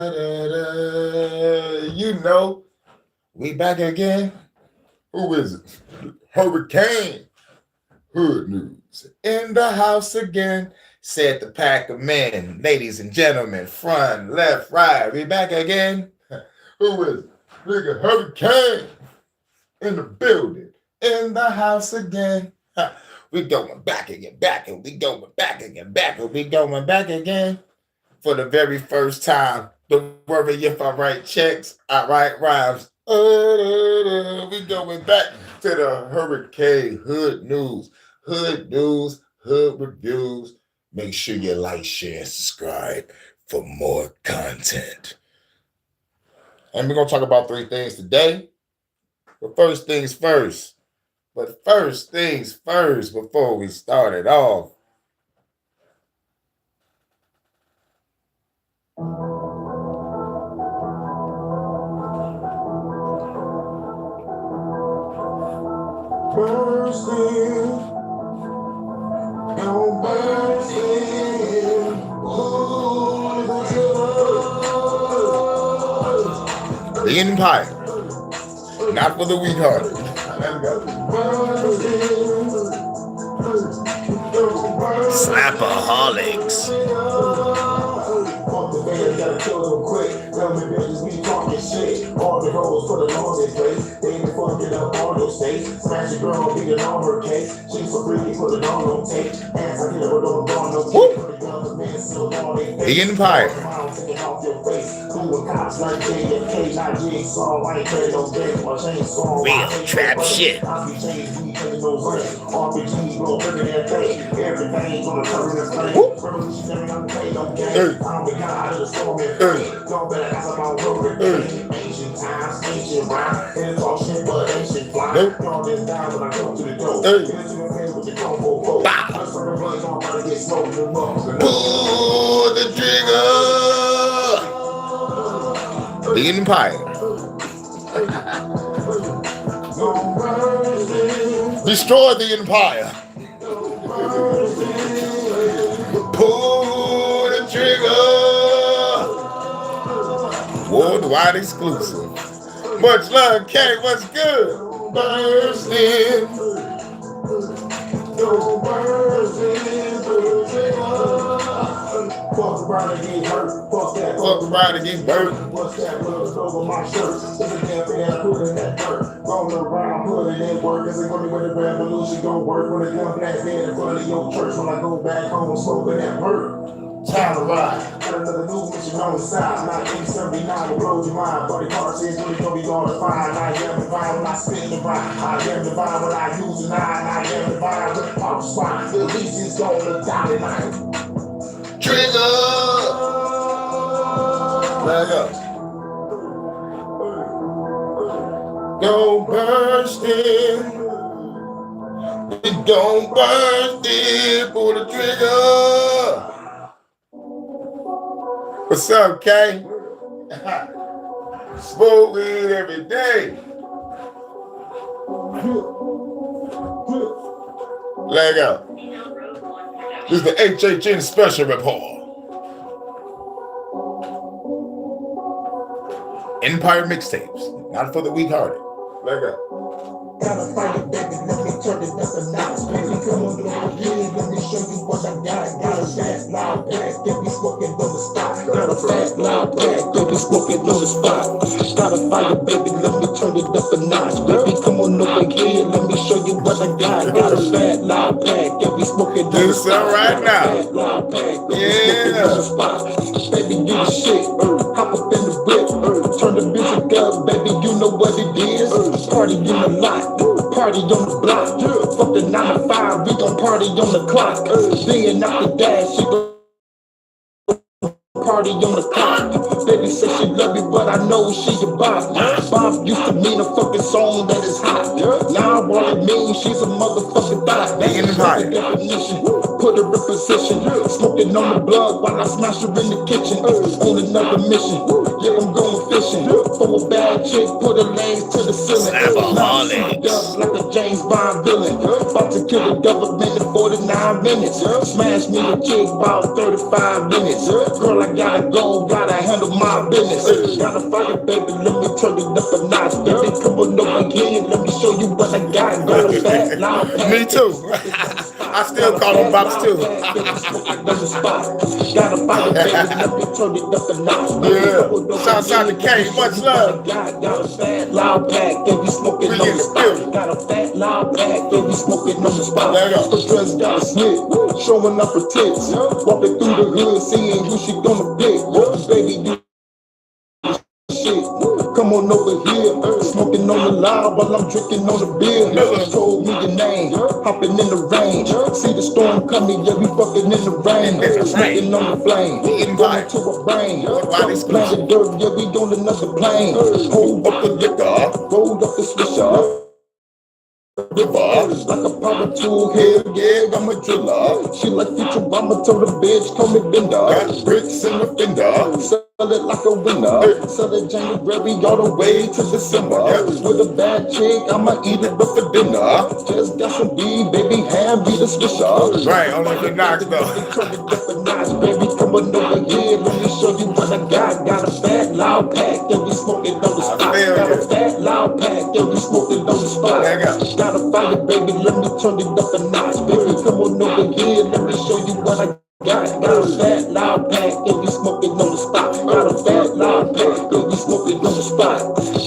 You know, we back again. Who is it? Hurricane Hood News in the house again. Said the pack of men, ladies and gentlemen, front, left, right. We back again. Who is it? Nigga Hurricane in the building, in the house again. We going back again, back and we going back again, back and we going back again. For the very first time, don't worry if I write checks, I write rhymes. We going back to the Hurricane Hood News. Hood News, Hood Reviews. Make sure you like, share, and subscribe for more content. And we're going to talk about three things today. But first things first. Before we start it off. The Empire, not for the weak-hearted. Slapaholics. Gotta kill them quick. Tell me bitches we talking shit. All the roads for the longest place. They ain't fucking up all those states. Smash a girl, beating on her case. She's so freaky, put it on no tape. Ass I never don't go on no tape. Put the guns of men still on their face. The Empire. Taking off your face. Doing cops like JFK, not Jigsaw. I ain't playing no game or chainsaw. Real trap shit. I be changed, we playing no ring. RPG, go bigger than fake. Everything gonna turn in the flame. Revolutionary, I'm playing no game. I'm the guy of the storm and flame. Don't better ask about road and ancient times, ancient rhyme. And it's all shit, but ancient fly. Y'all just die when I come to the door. Get into the face with the combo folk. Let's turn the bloods on, try to get smoked and mugged. Pull the trigger. The Empire. Destroy the Empire. Pull the trigger. Worldwide exclusive. Much love, K. What's good? Bursting. Fuck around and get hurt. Fuck that. Fuck around and get burnt. What's that blood over my shirt? It's a damn thing I put in that dirt. Rolling around, putting in work. It's like when the revolution gon' work. When the gun black man in front of your church. When I go back home, smoking that bird. Time to ride. Got another new mission on the side. 1979 will blow your mind. Buddy Carter says really gonna be going to find. I am divine when I spit the rhyme. I am divine when I use the nine. I am divine with the power spine. The least is gonna die tonight. Trigger! Let go. Go bursting. We gon' burst it. Pull the trigger. What's up, Kay? Smoke weed every day. Let go. This is the HHN Special Report. Empire mixtapes, not for the weak-hearted. Let go. Gotta fight it, baby. Let me turn it up a notch. Baby, come on over here. Let me show you what I got. Got a fast, loud pack. Get me smoking on the spot. Got a fast, loud pack. Get me smoking on the spot. Gotta fight it, baby. Let me turn it up a notch. Baby, come on over here. Let me show you what I got. Got a fast, loud pack. Get me smoking on the spot. Right now. Yeah. Baby, you the shit. Hop up in the whip. Turn the music up, baby. You know what it is. Party in the lot. Party on the block. Fuck the 9 to 5. We gon' party on the clock. Being out the dash. She gon' party on the clock. Baby said she love me, but I know she a bop. Bop used to mean a fucking song that is hot. Now all it means she's a motherfucking thot. That's the definition. Put her in position. Smoking on the blood while I smash her in the kitchen. On another mission. Yeah, I'm going fishing. For a bad chick, put her legs to the ceiling. Now I'm like a James Bond villain. About to kill the government in 49 minutes. minutes. Smash me the chick about 35 minutes. Girl, I gotta go, gotta handle my business. Gotta fire, baby, let me turn it up a notch. Baby, come on over here, let me show you what I got. Got a fat, loud pack. Me too. I still call them bops too. Gotta fire, baby, let me turn it up a notch. Yeah. Shouts out to K, much love. Got a fat, loud pack, and we smoking on the spot. Got a fat, loud pack, and we smoking on the spot. Her dress got a slit, showing up her tits. Walking through the hood, seeing who she gonna pick. Baby, you shit. Come on over here, smoking on the loud while I'm drinking on the beer. Told me your name, hopping in the range. See the storm coming, yeah, we fucking in the rain. Smoking on the flame, going to a brain. Planet dirt, yeah, we on another plane. Hold up the liquor, roll up the swisher. Like a power tool, hell yeah, I'm a driller. She like Futurama, told the bitch, call me Bender. Got bricks in the fender, sell it like a winner. Sell it January all the way to December. With a bad chick, I'ma eat it up for dinner. Just got some weed, baby, hand me the swisher. Right, only if it knocks though. Baby, come on over here, let me show you what I got. Got a fat, loud pack, and we smoking on the spot. Got a fat, loud pack, and we smoking on the spot. Got a fire, baby, let me turn it up a notch. Baby, come on over here, let me show you what I got. Got a fat, loud pack, and we smoking on the spot. Got a fat, loud pack, and we smoking on the spot.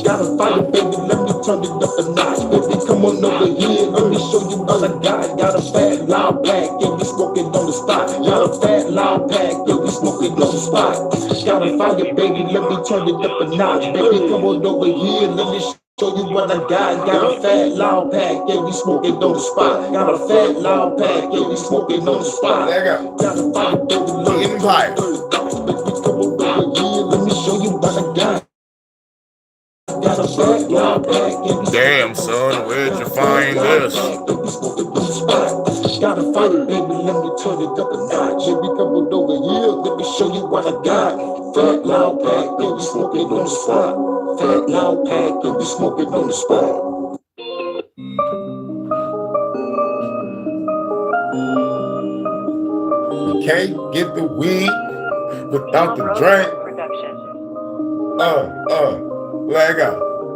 Got a fire, baby, let me turn it up a notch. Baby, come on over here, let me show you what I got. Got a fat, loud pack, and we smoking on the spot. Got a fat, loud pack, and we smoking on the spot. Got a fire, baby, let me turn it up a notch. Baby, come on over here, let me show you what I got. Got a fat, loud pack, and we smoking on the spot. Got a fat, loud pack, and we smoking on the spot. Got a fire, baby, let me turn it up a notch. Baby, come on over here, let me show you what I got. Got a fat, loud pack, and we Damn, son, where'd you find this? Got a fire, baby, let me turn it up a notch. Baby, come on over here, let me show you what I got. Fat, loud pack, and we smoking on the spot. Fat, loud pack, and we smoking on the spot. You can't get the weed without the drink.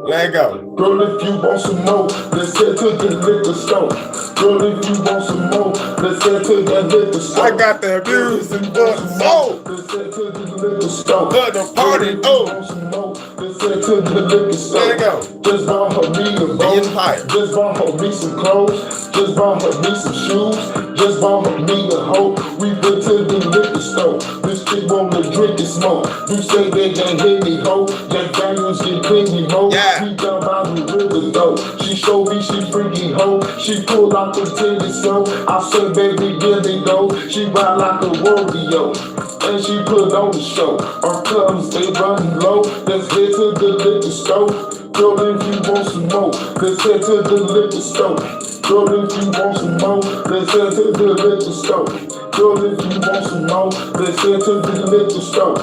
Leg out. Girl, if you want some more, let's head to the liquor store. Girl, if you want some more, let's head to the liquor store. I got the music for the soul. Let's head to the liquor store. Let the party, let's head to the liquor store. There you go. Just buy her me a boat. Just buy her me some clothes. Just buy her me some shoes. Just buy her me a hoe. We went to the liquor store. This chick wanna drink and smoke. You say they can't hit me, ho. Jack Daniels get clingy, ho. Yeah. We down by the river, though. She showed me she freaky, ho. She pulled out the titties, so I say, baby, give me go. She ride like a rodeo. And she put on the show. Our clubs, they running low. Let's head to the liquor store. Girl, if you want some more, let's head to the liquor store. Girl, if you want some more, let's head to the liquor store. Girl, if you want some more, let's head to the liquor store.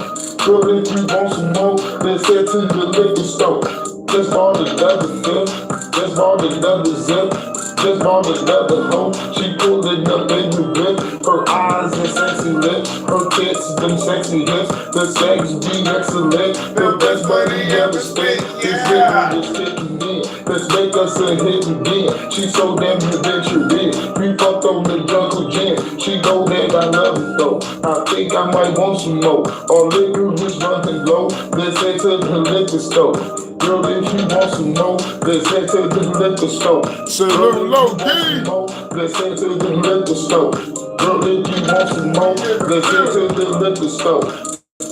Girl, if you want some more, let's head to the liquor store. Just bought another zip, just bought another zip. Just bought another hoe, she pulling up in the whip. Her eyes and sexy lips, her tits, them sexy hips. The sex be excellent, the best money ever spent. This nigga is fitting in, let's make us a hit again. She so damn adventurous, we fucked on the jungle gym. She go there, I love it though. I think I might want some more. Our liquor is running low, let's head to the liquor store. Girl, if you want some more, let's head to the liquor store. Salute low key. Let's head to the liquor store. Girl, if you want some more, let's head to the liquor store.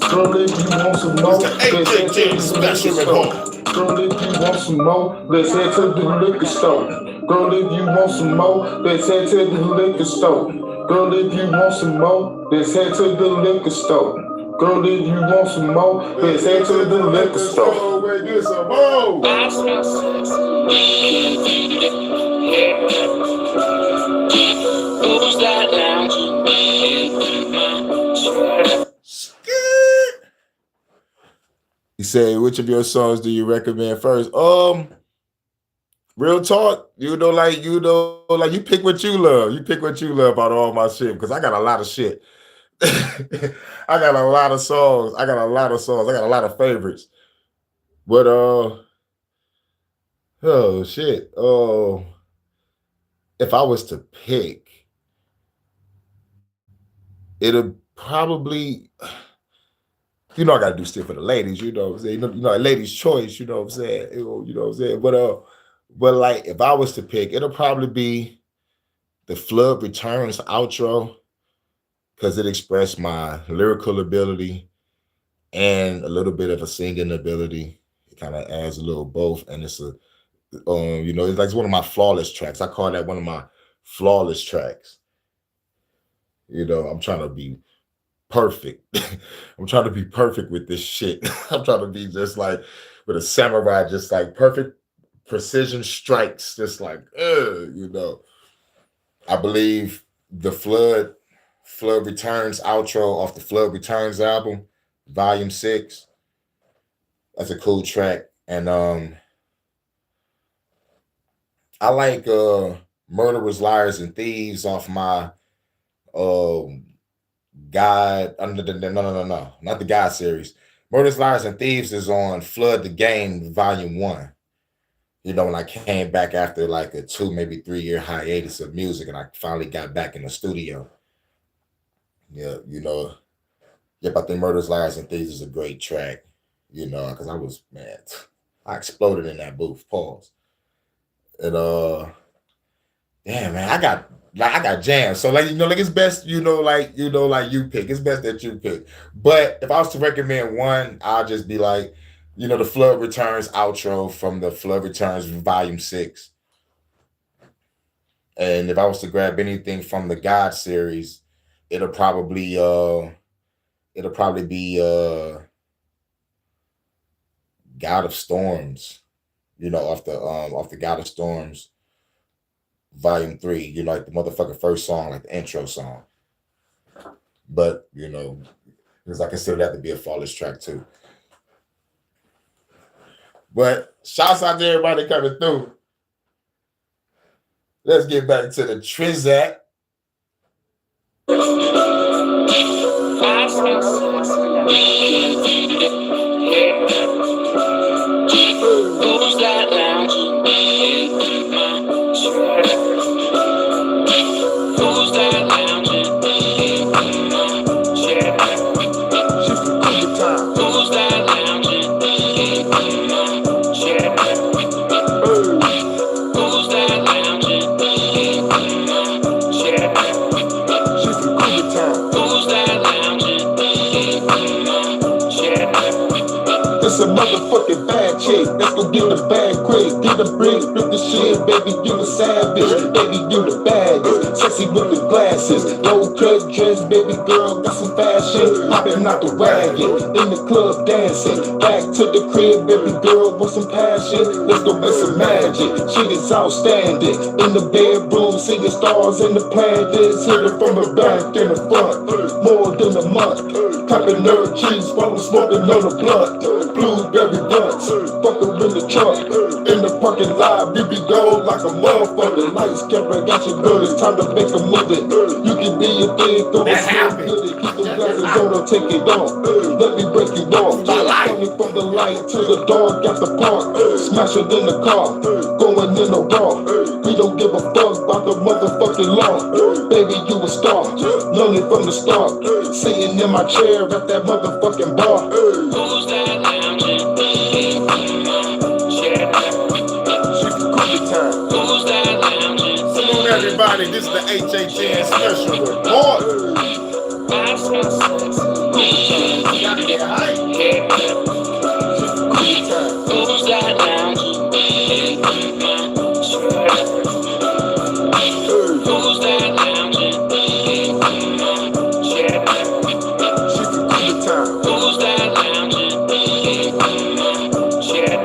Girl, if you want some more, let's head to the Special liquor store. Report. Girl, if you want some more, let's head to the liquor store. Girl, if you want some more, let's head to the liquor store. Girl, if you want some more, let's head to the liquor store. Girl, if you want some more, let's head to the liquor store. Wait, get some more. Who's that now? He said, which of your songs do you recommend first? Real talk, like you pick what you love. You pick what you love out of all my shit because I got a lot of shit. I got a lot of songs. I got a lot of songs. I got a lot of favorites. But oh shit. Oh, if I was to pick, it'll probably, I gotta do shit for the ladies, you know what I'm saying? Like ladies' choice, you know what I'm saying? You know what I'm saying? But like if I was to pick, it'll probably be the Flood Returns outro because it expressed my lyrical ability and a little bit of a singing ability. It kind of adds a little both, and it's it's like it's one of my flawless tracks. I call that one of my flawless tracks. I'm trying to be perfect. I'm trying to be perfect with this shit. I'm trying to be just like with a samurai, just like perfect precision strikes, just like, I believe the Flood Returns outro off the Flood Returns album, Volume 6. That's a cool track. And I like Murderers, Liars, and Thieves off my God. No. Not the God series. Murderers, Liars, and Thieves is on Flood the Game, Volume 1. When I came back after like a 2, maybe 3 year hiatus of music and I finally got back in the studio. Yeah, I think Murders, Liars, and Thieves is a great track, because I exploded in that booth, pause. And damn man, I got jams. So like, it's best, like you pick. It's best that you pick. But if I was to recommend one, I'll just be like, the Flood Returns outro from the Flood Returns Volume 6. And if I was to grab anything from the God series, it'll probably be God of Storms, off the God of Storms Volume 3, like the motherfucking first song, like the intro song. But, because I consider that to be a flawless track too. But shouts out to everybody coming through. Let's get back to the Trizak. Who's that lounging in my chair? Who's that lounging in my chair? Who's that lounging in my chair? Who's that lounging in my chair? Who's that lounging in my chair? It's a motherfucking bad chick. Let's go get the bag quick. Get the brick, rip the shit, baby, you a savage. Baby, you the baddest. Sexy with the glasses. Low cut dress, baby girl, got some fashion. Hopping out the wagon, in the club dancing. Back to the crib, baby girl, with some passion. Let's go make some magic. Shit is outstanding. In the bedroom, seeing stars in the planets. Hit it from the back and the front. More than a month. Popping nerd cheese while I'm smoking on the blunt. Blueberry blunts, fuck her in the trunk. In the parking lot, BB gold like a motherfucker. Lights, camera, got your good, it's time to make a movie. You can be a thing, throw a smell good. Keep the glasses on, don't take it off. Let me break it off. Coming from the light to the dog at the park. Smash it in the car, going in the raw. We don't give a fuck about the motherfucking law. Baby, you a star, known it from the start. Sitting in my chair at that motherfucking bar. Who's that lounging in my chair? Who's that lounging? Salute everybody, this is the HHN Special Report. Gotta get hype. Who's that lounging in my chair? Who's that lounging in my chair? Who's that lounging in my chair?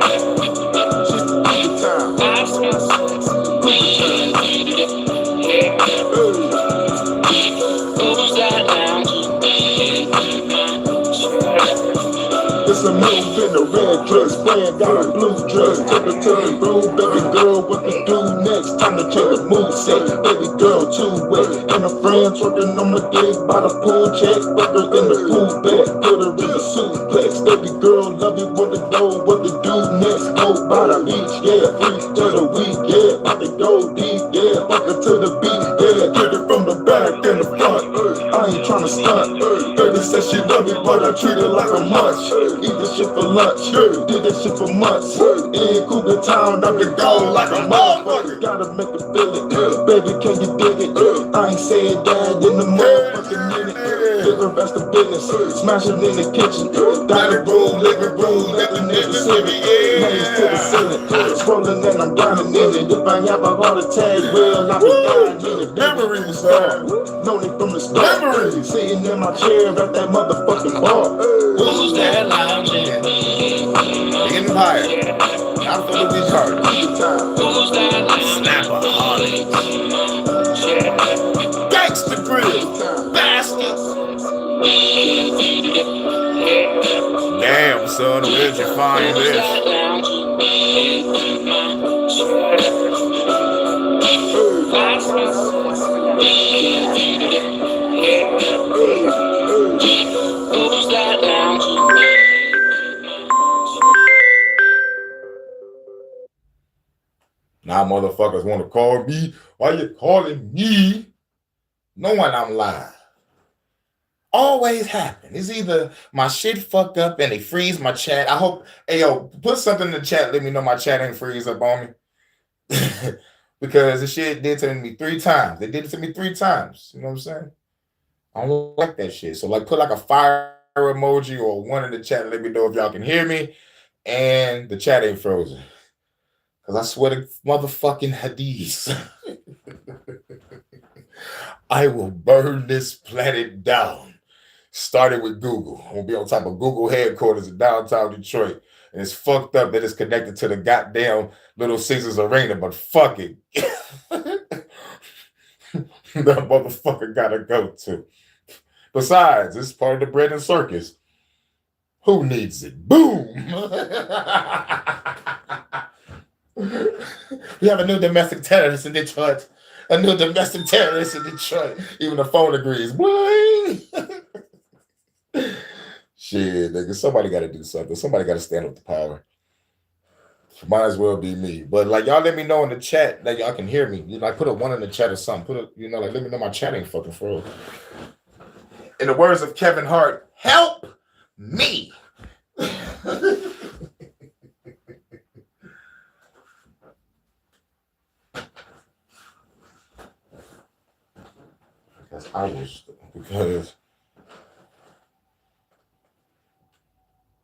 It's a in a red dress, friend got a blue dress. Took her to the room, baby girl, what to do next? Time to change the mood set, baby girl too wet. And her friends working on the dick by the pool check. Fuck her in the pool bed, put her in the suplex. Baby girl love it, what to know, what to do next? Go by the beach, yeah, free to the week, yeah. About to go deep, yeah, fuck her to the beat, yeah. Get it from the back and the front, I ain't tryna stunt. Baby said she love me, but I treat her like a munch. Eat this shit for lunch, did this shit for months. In Cougar Town, I've been gone like a motherfucker. Gotta make her feel it, baby, can you dig it? I ain't saying that in the motherfucking minute. Give her rest of business, smashing in the kitchen. Dining room, living room, let the niggas see me. Hands to the ceiling, scrolling and I'm grinding in it. If I have a heart attack, well, I'll be dying in it. Memories, Known it from the start. Sitting in my chair at that motherfucking bar. Who's that lounging? Getting higher. I'm gonna be hard. Who's that lounging? Snapaholics. Gangsta grill. Bastards. Damn, son, where'd you find this? Now motherfuckers want to call me. Why you calling me? Knowing I'm live. Always happen. It's either my shit fucked up and they freeze my chat. I hope, hey yo, put something in the chat. Let me know my chat ain't freeze up on me. Because the shit did to me 3 times. They did it to me 3 times. You know what I'm saying? I don't like that shit. So like put like a fire emoji or one in the chat and let me know if y'all can hear me. And the chat ain't frozen. Because I swear to motherfucking hadiths. I will burn this planet down. Started with Google. I'm going to be on top of Google headquarters in downtown Detroit. And it's fucked up that it's connected to the goddamn Little Caesars Arena, but fuck it. That motherfucker gotta go too. Besides, it's part of the bread and circus. Who needs it? Boom! We have a new domestic terrorist in Detroit. A new domestic terrorist in Detroit. Even the phone agrees. Bling! Shit, nigga. Somebody got to do something. Somebody got to stand up to power. Might as well be me. But like, y'all let me know in the chat that y'all can hear me. You know, like put a 1 in the chat or something. Put a, you know, like let me know my chat ain't fucking froze. In the words of Kevin Hart, help me. Because I wish, because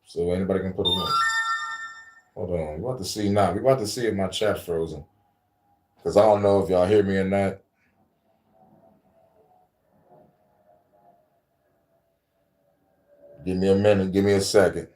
so anybody can put a link. Hold on, we're about to see now. We're about to see if my chat's frozen. Because I don't know if y'all hear me or not. Give me a minute, give me a second.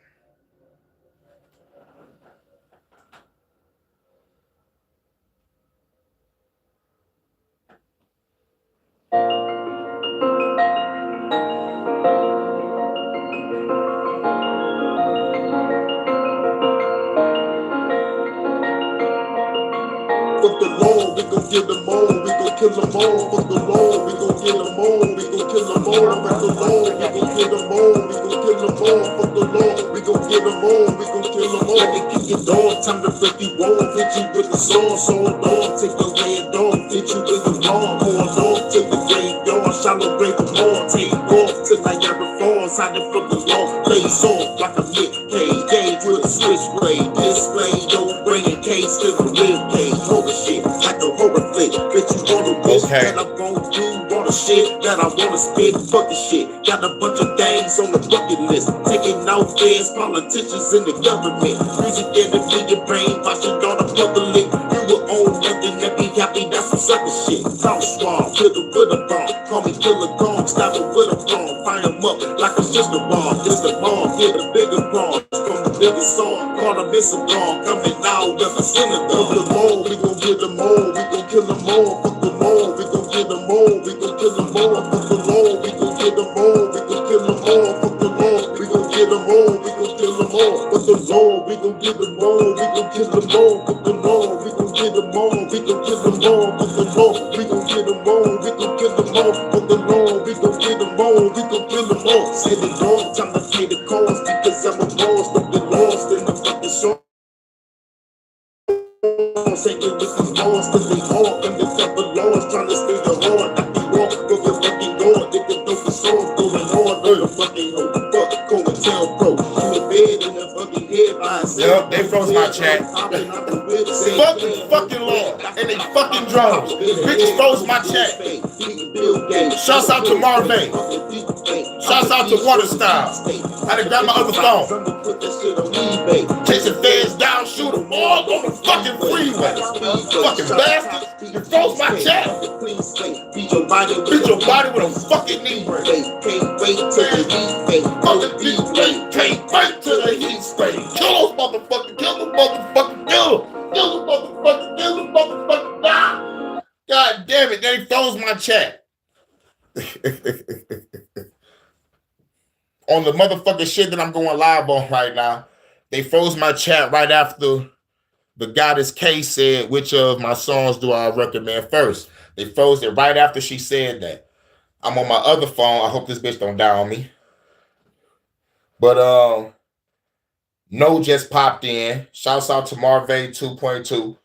Fuck the law, we gon' get them all, we gon' kill them all. Fuck the law, we gon' get them all, we gon' kill them all. Fuck the law, we gon' get them all, we gon' kill them all. Fuck the law, we gon' get them all, we gon' kill them all. Let me kick it on, time to break you wall, hit you with the song, so long, take the land off, hit you with the wrong, going off to the graveyard, shallow grave them all, take off till Niagara Falls, hiding from the law, lays off like a lit cage, gauge with a switchblade, display, don't bring a case to the real cage, horror shit, like a horror flick, bitch you wanna wish that I'm gon' do, all the shit that I wanna spit, fuck the shit, got a bunch of things on the bucket list, taking out feds, politicians in the government, music enemy, your brain, watching all the public, you will own nothing and be happy, that's some sucker shit, talk swamp, kill the with a bomb, call me killer gone, stab it with a bomb, fire them up like it's just a bomb, just a bomb, get a bigger bomb, from the biggest song, call a missile bomb, coming out of the synagogue. Fuck them all, we gon' get them all, we gon' kill them all, fuck them all, we gon' get them all, we gon' kill them all, fuck them all, we gon' get them all, we gon' kill them all, fuck them all, we gon' get them all, we gon' kill them all, fuck them all, we gon' get them all, we gon' kill them all, with them all, we gon' get them all, we gon' kill them all, with them all, we gon' get them all, we gon' kill them all, with them all, we gon' get them all, we gon' kill them all. Say the dog, time to pay the cost because I'm a boss, don't get lost in the fucking song. Say it with these laws, cause they hard, and the devil laws trying to stay the hard, not the walk, go the fucking door, they can do the song, going hard, on the fucking hoe, fuck, go and tell bro, in the bed, in the fucking head, Yep, they froze my chat. Fuck the fucking law and they fucking drones. Bitches froze my chat. Shouts out to Marvin. Shouts out to Water Style. I had to grab my other phone. Chasing feds down, shoot them all on the fucking freeway. Fucking bastard. You froze my chat. Beat your body with a fucking knee break. Can't wait till the heat spray. Fucking heat spray. Can't wait till the heat spray. Kill those motherfuckers. Kill them motherfucking. Kill them. Kill them motherfucking. Kill them motherfucking. Ah! God damn it. They froze my chat. On the motherfucking shit that I'm going live on right now, they froze my chat right after the Goddess K said, which of my songs do I recommend first? They froze it right after she said that. I'm on my other phone. I hope this bitch don't die on me. But No just popped in. Shouts out to Marvay 2.2.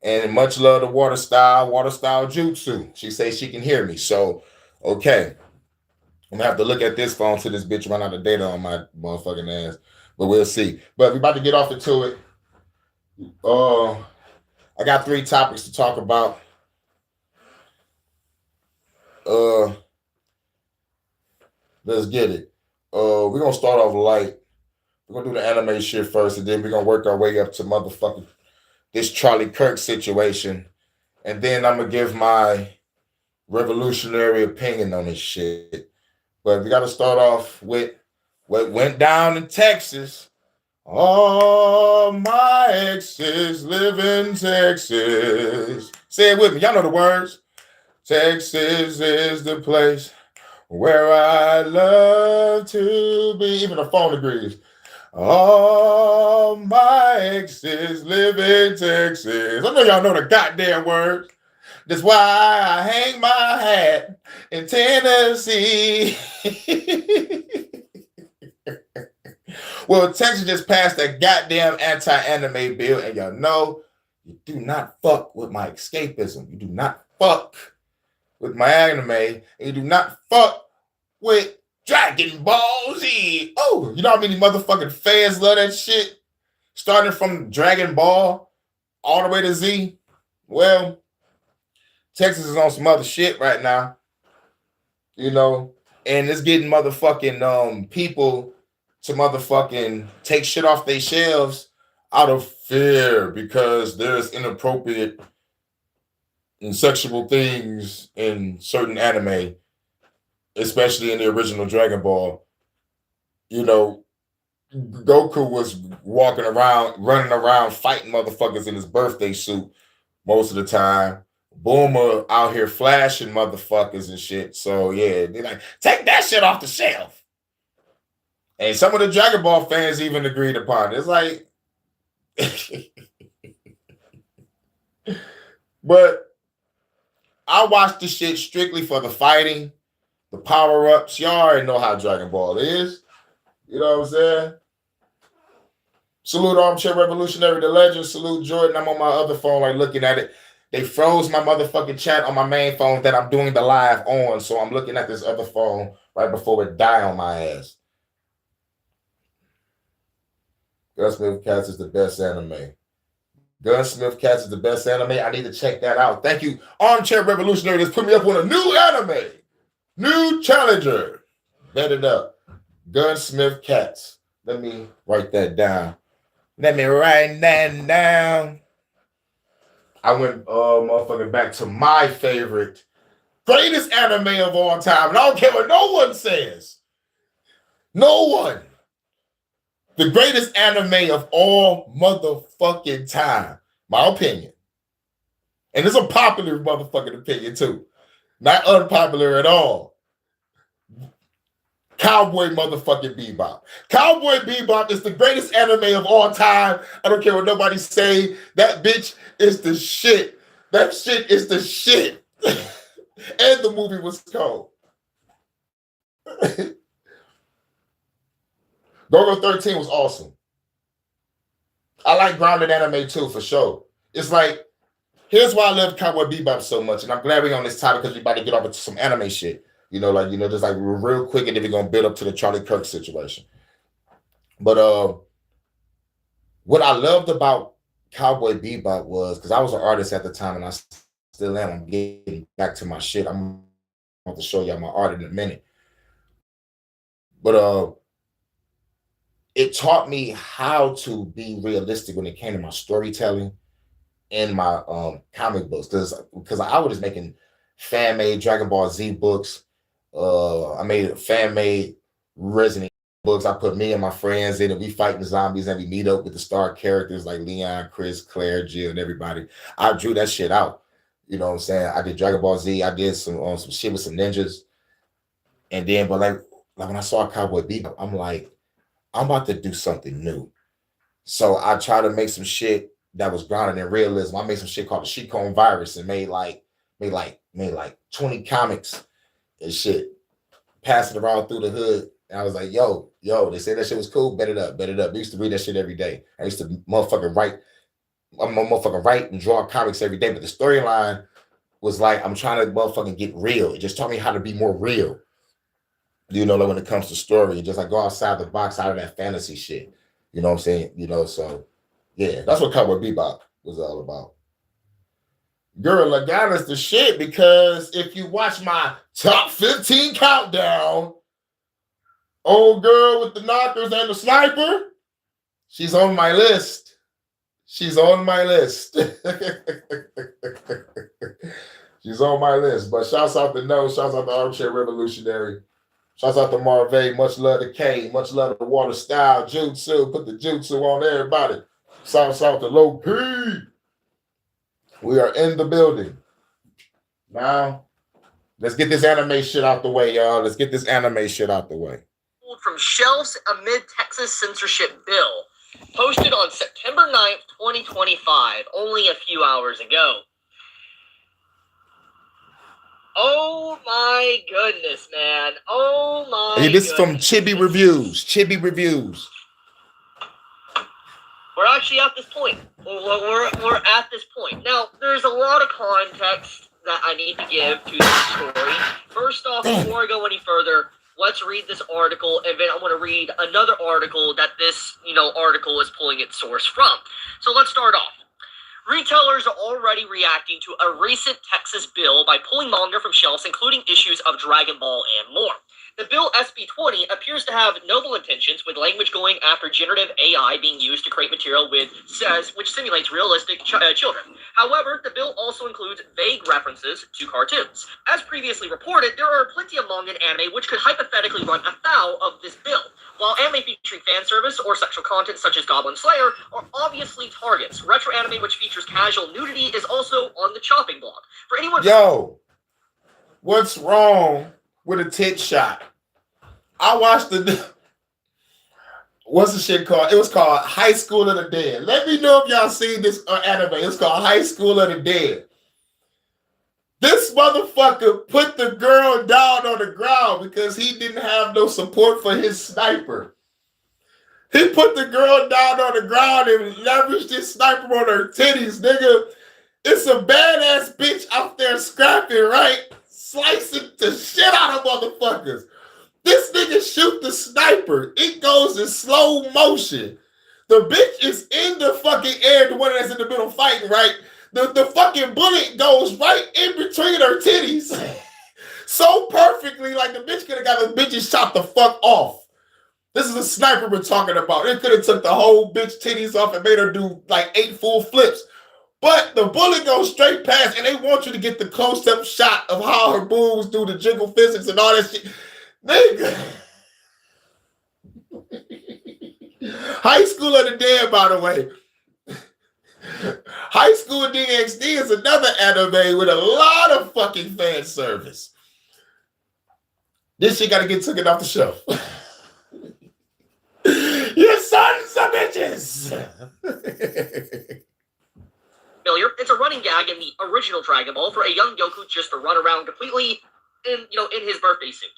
And much love to Water Style Jutsu. She says she can hear me. So, okay. I'm gonna have to look at this phone till this bitch run out of data on my motherfucking ass. But we'll see. But we're about to get off into it. I got 3 topics to talk about. Let's get it. We're gonna start off light. We're gonna do the anime shit first, and then we're gonna work our way up to motherfucking this Charlie Kirk situation. And then I'm gonna give my revolutionary opinion on this shit. But we gotta start off with what went down in Texas. All my exes live in Texas. Say it with me. Y'all know the words. Texas is the place where I love to be. Even the phone agrees. All my exes live in Texas. I know y'all know the goddamn words. That's why I hang my hat in Tennessee. Well, Texas just passed that goddamn anti-anime bill, and y'all know you do not fuck with my escapism. You do not fuck with my anime, and you do not fuck with Dragon Ball Z. Oh, you know how many motherfucking fans love that shit? Starting from Dragon Ball all the way to Z. Well, Texas is on some other shit right now. You know, and it's getting motherfucking people to motherfucking take shit off their shelves out of fear because there's inappropriate and sexual things in certain anime, especially in the original Dragon Ball. You know, Goku was walking around, running around, fighting motherfuckers in his birthday suit most of the time. Boomer out here flashing motherfuckers and shit. So yeah, they're like, take that shit off the shelf. And some of the Dragon Ball fans even agreed upon it. It's like, but I watched the shit strictly for the fighting, the power-ups. Y'all already know how Dragon Ball is. You know what I'm saying? Salute Armchair Revolutionary, the legend. Salute Jordan. I'm on my other phone, like looking at it. They froze my motherfucking chat on my main phone that I'm doing the live on. So I'm looking at this other phone right before it die on my ass. Gunsmith Cats is the best anime. Gunsmith Cats is the best anime. I need to check that out. Thank you, Armchair Revolutionary. That's put me up on a new anime. New challenger. Bet it up. Gunsmith Cats. Let me write that down. Let me write that down. I went motherfucking back to my favorite, greatest anime of all time. And I don't care what no one says. No one. The greatest anime of all motherfucking time. My opinion. And it's a popular motherfucking opinion too. Not unpopular at all. Cowboy motherfucking Bebop. Cowboy Bebop is the greatest anime of all time. I don't care what nobody say. That bitch is the shit. That shit is the shit. And the movie was cold. Go 13 was awesome. I like grounded anime too, for sure. It's like, here's why I love Cowboy Bebop so much, and I'm glad we're on this topic because we're about to get off into some anime shit. Just like real quick, and then we're gonna build up to the Charlie Kirk situation. But what I loved about Cowboy Bebop was, because I was an artist at the time, and I still am. I'm getting back to my shit. I'm going to show y'all my art in a minute. But it taught me how to be realistic when it came to my storytelling in my comic books, because I was making fan-made Dragon Ball Z books. I made fan-made Resident books. I put me and my friends in it. We fighting zombies and we meet up with the star characters like Leon, Chris, Claire, Jill, and everybody. I drew that shit out. You know what I'm saying? I did Dragon Ball Z. I did some shit with some ninjas. And then, but like when I saw Cowboy Bebop, I'm like, I'm about to do something new. So I try to make some shit that was grounded in realism. I made some shit called the Shitcone Virus and made like 20 comics and shit, passing around through the hood. And I was like, yo, they said that shit was cool. Bet it up. We used to read that shit every day. I used to motherfucking write and draw comics every day. But the storyline was like, I'm trying to motherfucking get real. It just taught me how to be more real. Like when it comes to story, just like go outside the box, out of that fantasy shit. You know what I'm saying? So yeah, that's what Cowboy Bebop was all about. Girl, Lagana's the shit, because if you watch my top 15 countdown, old girl with the knockers and the sniper, she's on my list. She's on my list. She's on my list. But shouts out to No, shouts out to Armchair Revolutionary. Shouts out to Marvey. Much love to K. Much love to Water Style. Jutsu. Put the Jutsu on everybody. Shouts out to Low P. We are in the building. Now, let's get this anime shit out the way, y'all. Let's get this anime shit out the way. From shelves amid Texas censorship bill. Posted on September 9th, 2025. Only a few hours ago. Oh my goodness, man. Oh my Hey, this is from goodness. Chibi Reviews. Chibi Reviews. We're actually at this point. We're at this point. Now, there's a lot of context that I need to give to this story. First off, before I go any further, let's read this article, and then I want to read another article that this, article is pulling its source from. So let's start off. Retailers are already reacting to a recent Texas bill by pulling manga from shelves, including issues of Dragon Ball and more. The bill SB 20 appears to have noble intentions, with language going after generative AI being used to create material which simulates realistic children. However, the bill also includes vague references to cartoons. As previously reported, there are plenty of manga and anime which could hypothetically run afoul of this bill. While anime featuring fan service or sexual content such as Goblin Slayer are obviously targets, retro anime which features casual nudity is also on the chopping block. For anyone... Yo, what's wrong with a tit shot? I watched what's the shit called? It was called High School of the Dead. Let me know if y'all seen this anime. It's called High School of the Dead. This motherfucker put the girl down on the ground because he didn't have no support for his sniper. He put the girl down on the ground and leveraged his sniper on her titties, nigga. It's a badass bitch out there scrapping, right? Slicing the shit out of motherfuckers. This nigga shoot the sniper. It goes in slow motion. The bitch is in the fucking air, the one that's in the middle fighting, right? The fucking bullet goes right in between her titties. So perfectly, like the bitch could have got the bitch and shot the fuck off. This is a sniper we're talking about. It could have took the whole bitch titties off and made her do like 8 full flips. But the bullet goes straight past, and they want you to get the close-up shot of how her boobs do the jiggle physics and all that shit. Nigga. High School of the Dead, by the way. High School DxD is another anime with a lot of fucking fan service. This shit got to get taken off the shelf. You sons of bitches. Familiar. It's a running gag in the original Dragon Ball for a young Goku just to run around completely in his birthday suit.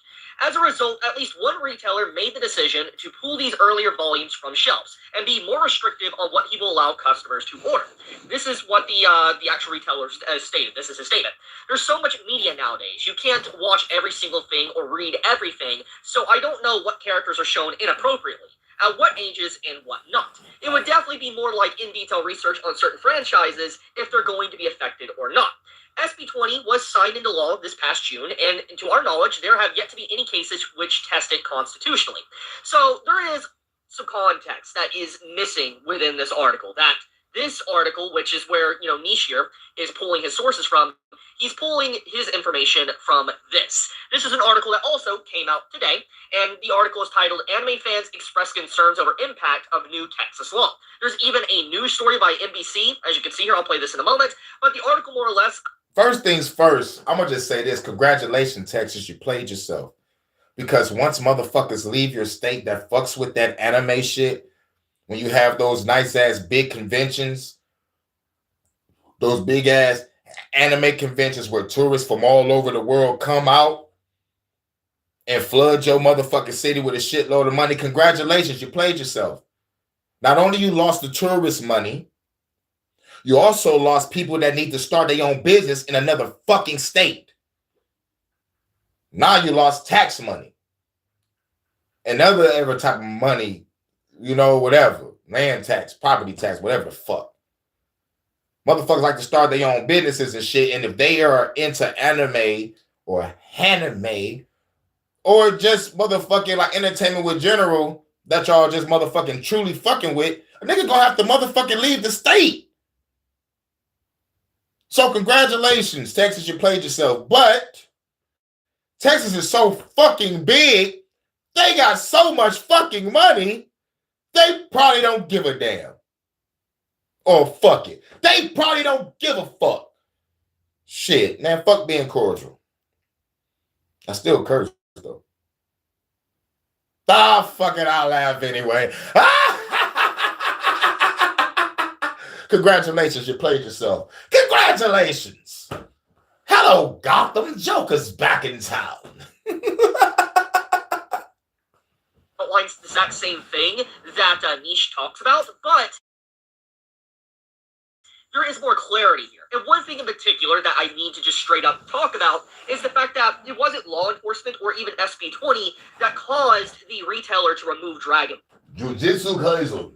As a result, at least one retailer made the decision to pull these earlier volumes from shelves and be more restrictive on what he will allow customers to order. This is what the actual retailer stated. This is his statement. There's so much media nowadays. You can't watch every single thing or read everything, so I don't know what characters are shown inappropriately, at what ages, and what not. It would definitely be more like in-detail research on certain franchises if they're going to be affected or not. SB 20 was signed into law this past June, and to our knowledge, there have yet to be any cases which test it constitutionally. So there is some context that is missing within this article. That this article, which is where Nish here is pulling his sources from, he's pulling his information from this. This is an article that also came out today, and the article is titled "Anime Fans Express Concerns Over Impact of New Texas Law." There's even a news story by NBC, as you can see here. I'll play this in a moment, but the article more or less. First things first, I'm going to just say this. Congratulations, Texas. You played yourself. Because once motherfuckers leave your state that fucks with that anime shit, when you have those nice-ass big conventions, those big-ass anime conventions where tourists from all over the world come out and flood your motherfucking city with a shitload of money, congratulations, you played yourself. Not only you lost the tourist money, you also lost people that need to start their own business in another fucking state. Now you lost tax money. And other type of money, whatever. Land tax, property tax, whatever the fuck. Motherfuckers like to start their own businesses and shit. And if they are into anime or hanime or just motherfucking like entertainment with general that y'all just motherfucking truly fucking with, a nigga gonna have to motherfucking leave the state. So congratulations, Texas, you played yourself. But Texas is so fucking big, they got so much fucking money, they probably don't give a damn. Or fuck it. They probably don't give a fuck. Shit, man, fuck being cordial. I still curse, though. Fuck it, I'll laugh anyway. Congratulations, you played yourself. Congratulations. Hello, Gotham. Joker's back in town. Outlines the exact same thing that Nish talks about, but there is more clarity here. And one thing in particular that I need to just straight up talk about is the fact that it wasn't law enforcement or even SB 20 that caused the retailer to remove Dragon. Jujutsu Kaisen.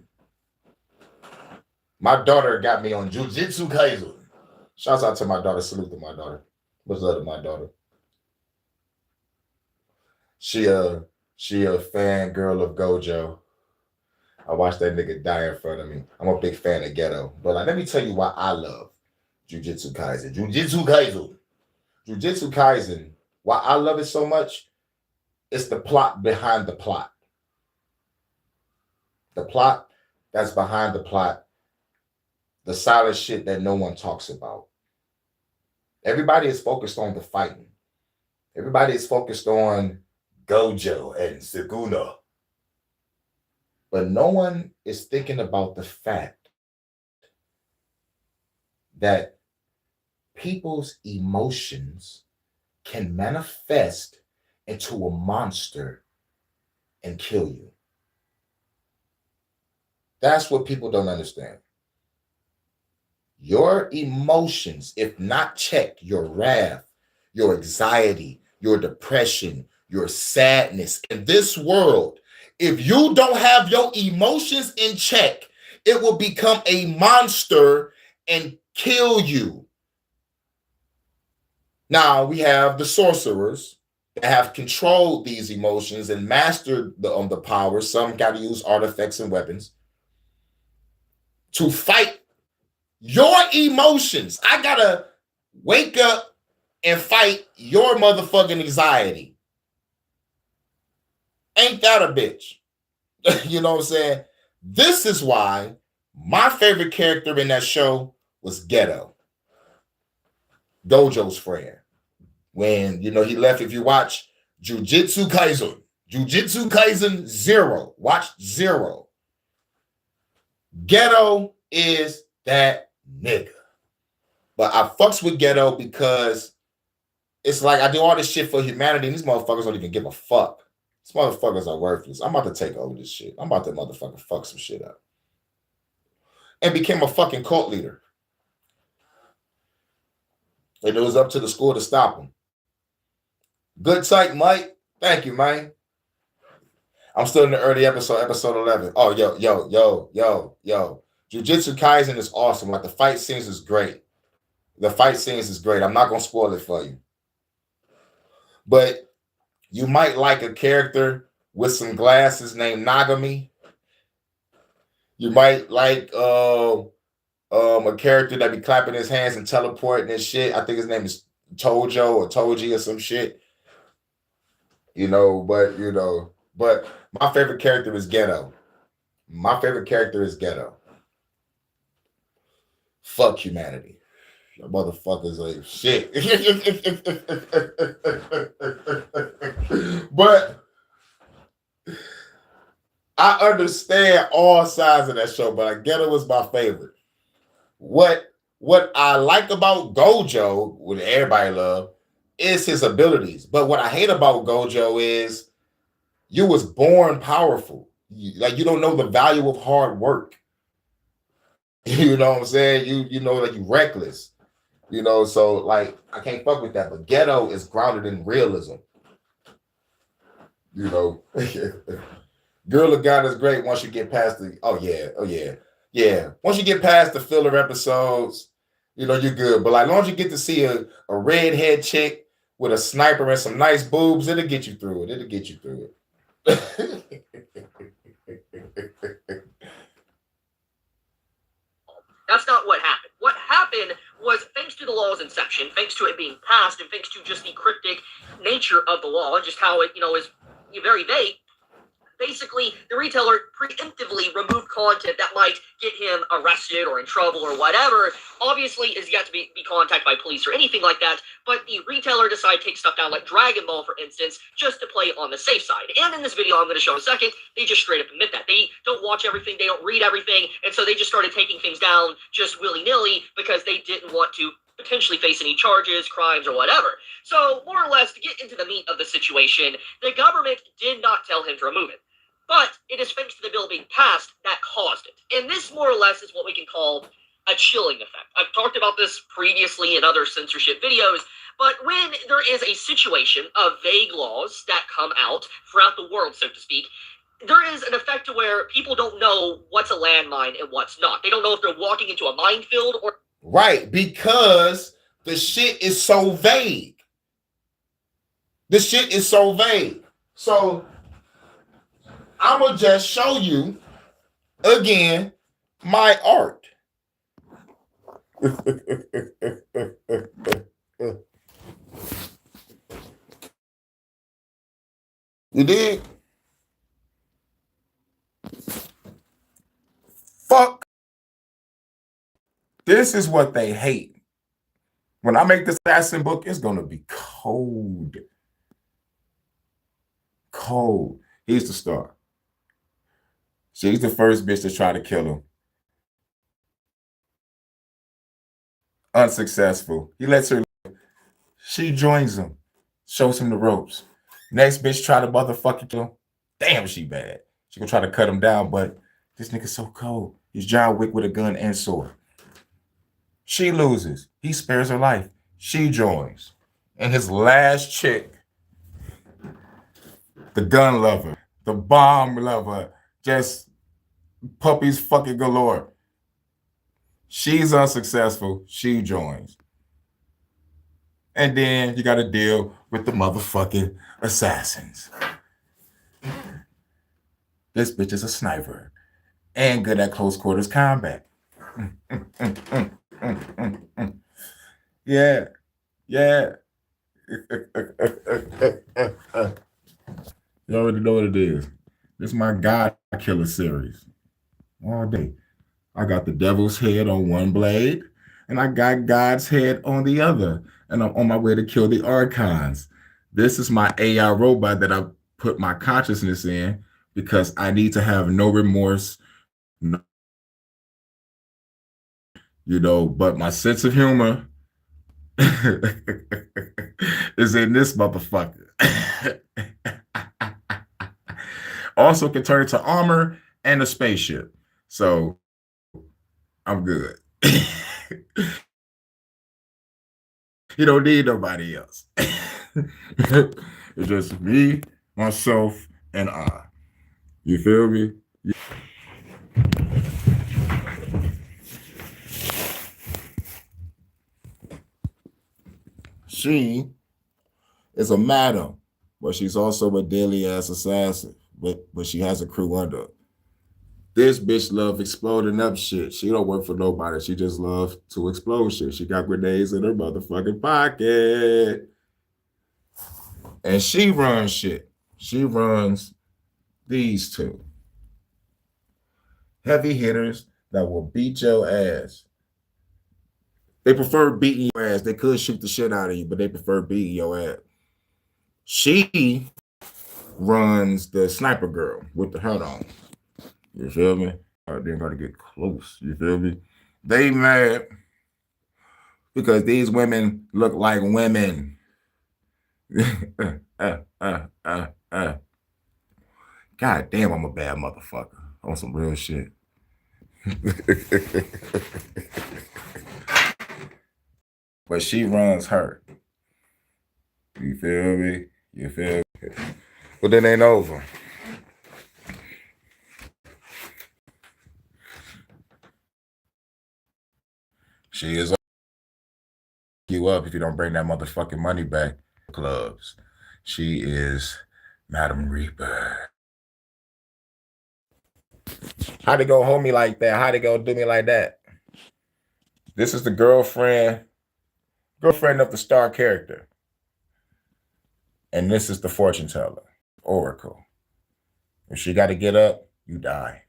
My daughter got me on Jujutsu Kaisen. Shouts out to my daughter. Salute to my daughter. What's up to my daughter? She a fan girl of Gojo. I watched that nigga die in front of me. I'm a big fan of Ghetto. But let me tell you why I love Jujutsu Kaisen. Jujutsu Kaisen. Why I love it so much, it's the plot behind the plot. The plot that's behind the plot. The silent shit that no one talks about. Everybody is focused on the fighting. Everybody is focused on Gojo and Suguna. But no one is thinking about the fact that people's emotions can manifest into a monster and kill you. That's what people don't understand. Your emotions, if not checked, your wrath, your anxiety, your depression, your sadness in this world, if you don't have your emotions in check, it will become a monster and kill you. Now, we have the sorcerers that have controlled these emotions and mastered the power. Some got to use artifacts and weapons to fight your emotions. I got to wake up and fight your motherfucking anxiety. Ain't that a bitch? You know what I'm saying? This is why my favorite character in that show was Ghetto, Gojo's friend. When, he left, if you watch Jujutsu Kaisen. Jujutsu Kaisen 0. Watch 0. Ghetto is that nigga. But I fucks with Ghetto because it's like I do all this shit for humanity, and these motherfuckers don't even give a fuck. These motherfuckers are worthless. I'm about to take over this shit. I'm about to motherfucking fuck some shit up. And became a fucking cult leader. And it was up to the school to stop him. Good sight, Mike. Thank you, man. I'm still in the early episode 11. Oh, yo. Jujutsu Kaisen is awesome. Like, the fight scenes is great. I'm not going to spoil it for you. But you might like a character with some glasses named Nagami. You might like a character that be clapping his hands and teleporting and shit. I think his name is Tojo or Toji or some shit. But my favorite character is Ghetto. Fuck humanity. The motherfuckers like shit. But I understand all sides of that show, but Ghetto was my favorite. What I like about Gojo, what everybody love, is his abilities. But what I hate about Gojo is you was born powerful. You don't know the value of hard work. You know what I'm saying? You know, like, you reckless. So like I can't fuck with that. But Ghetto is grounded in realism. Girl Laganna is great once you get past the once you get past the filler episodes, you're good. But like, as long as you get to see a redhead chick with a sniper and some nice boobs, it'll get you through it. That's not what happened. What happened was, thanks to the law's inception, thanks to it being passed, and thanks to just the cryptic nature of the law and just how it, is very vague, basically the retailer preemptively removed content that might get him arrested or in trouble or whatever. Obviously is yet to be contacted by police or anything like that, but the retailer decided to take stuff down like Dragon Ball, for instance, just to play on the safe side. And in this video I'm going to show in a second, they just straight up admit that. They don't watch everything, they don't read everything, and so they just started taking things down just willy-nilly because they didn't want to potentially face any charges, crimes, or whatever. So, more or less, to get into the meat of the situation, the government did not tell him to remove it. But it is thanks to the bill being passed that caused it. And this, more or less, is what we can call a chilling effect. I've talked about this previously in other censorship videos, but when there is a situation of vague laws that come out throughout the world, so to speak, there is an effect to where people don't know what's a landmine and what's not. They don't know if they're walking into a minefield or... Right, because the shit is so vague. So I'm going to just show you, again, my art. You dig? Fuck. This is what they hate. When I make this assassin book, it's going to be cold. Cold. Here's the start. She's the first bitch to try to kill him. Unsuccessful. He lets her live. She joins him. Shows him the ropes. Next bitch try to motherfucking kill him. Damn, she bad. She gonna try to cut him down, but this nigga's so cold. He's John Wick with a gun and sword. She loses. He spares her life. She joins. And his last chick, the gun lover, the bomb lover, just puppies fucking galore. She's unsuccessful. She joins. And then you got to deal with the motherfucking assassins. This bitch is a sniper and good at close quarters combat. Yeah. You already know what it is. This is my God Killer series. All day. I got the devil's head on one blade, and I got God's head on the other. And I'm on my way to kill the archons. This is my AI robot that I put my consciousness in because I need to have no remorse, but my sense of humor is in this motherfucker. Also can turn into armor and a spaceship. So I'm good. You don't need nobody else. It's just me, myself, and I. You feel me? She is a madam, but she's also a deadly ass assassin. But she has a crew under her. This bitch love exploding up shit. She don't work for nobody. She just love to explode shit. She got grenades in her motherfucking pocket. And she runs shit. She runs these two. Heavy hitters that will beat your ass. They prefer beating your ass. They could shoot the shit out of you, but they prefer beating your ass. She runs the sniper girl with the hat on. You feel me? I didn't gotta get close. You feel me? They mad because these women look like women. God damn, I'm a bad motherfucker. On some real shit. But she runs her. You feel me? You feel me? But it ain't over. She is you up if you don't bring that motherfucking money back. Clubs. She is Madam Reaper. How'd it go hold me like that? How'd it go do me like that? This is the girlfriend of the star character. And this is the fortune teller, Oracle. If she got to get up, you die.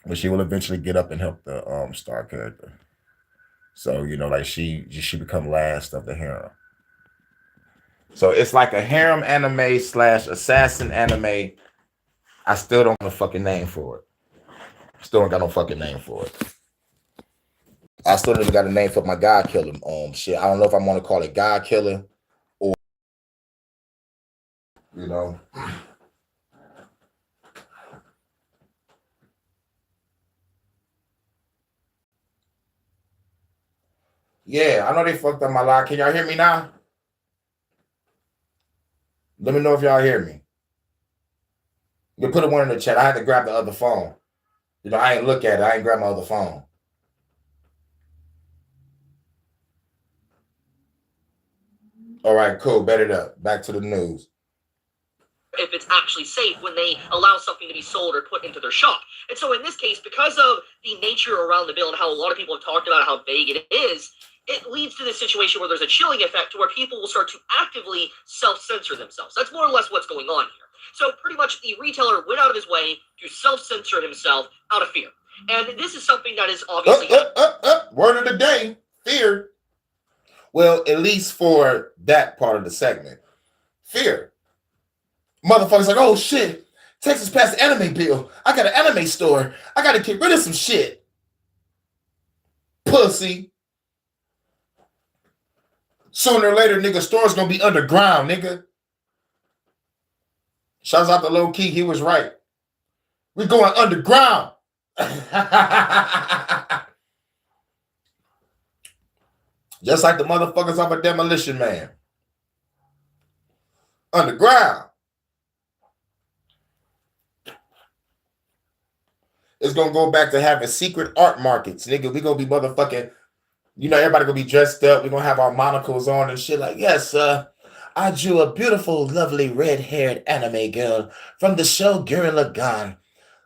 But she will eventually get up and help the star character. So, like she become last of the harem. So it's like a harem anime / assassin anime. I still don't have a fucking name for it. Still don't got no fucking name for it. I still never got a name for my God Killer shit. I don't know if I'm gonna call it God Killer or Yeah, I know they fucked up my line. Can y'all hear me now? Let me know if y'all hear me. You put one in the chat. I had to grab the other phone. I ain't look at it. I ain't grab my other phone. All right, cool. Bet it up. Back to the news. If it's actually safe when they allow something to be sold or put into their shop. And so in this case, because of the nature around the bill and how a lot of people have talked about how vague it is, it leads to this situation where there's a chilling effect to where people will start to actively self-censor themselves. That's more or less what's going on here. So pretty much the retailer went out of his way to self-censor himself out of fear. And this is something that is obviously... Word of the day, fear. Well, at least for that part of the segment. Fear. Motherfuckers like, oh shit, Texas passed the anime bill. I got an anime store. I got to get rid of some shit. Pussy. Sooner or later, nigga, store's gonna be underground, nigga. Shouts out to Low Key, he was right. We're going underground. Just like the motherfuckers off of Demolition Man. Underground. It's gonna go back to having secret art markets, nigga. We gonna be motherfucking, everybody gonna be dressed up. We're gonna have our monocles on and shit like, yes, I drew a beautiful, lovely red-haired anime girl from the show Gurren Lagann.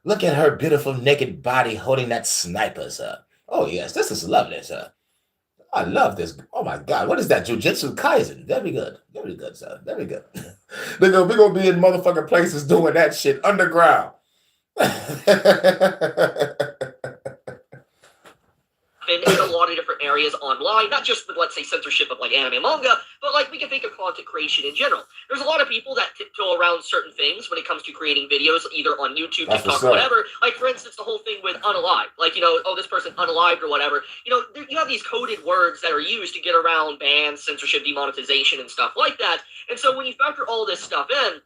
Look at her beautiful naked body holding that sniper, sir. Oh, yes, this is lovely, sir. I love this. Oh, my God. What is that? Jujutsu Kaisen. Very good. Very good, sir. Very good. We're going to be in motherfucking places doing that shit underground. In a lot of different areas online, not just with, let's say, censorship of like anime and manga, but like we can think of content creation in general. There's a lot of people that tiptoe around certain things when it comes to creating videos, either on YouTube, That's TikTok, what's or up. whatever. Like, for instance, the whole thing with unalived. Like, you know, oh, this person unalived or whatever. You know, you have these coded words that are used to get around bans, censorship, demonetization, and stuff like that. And so when you factor all this stuff in,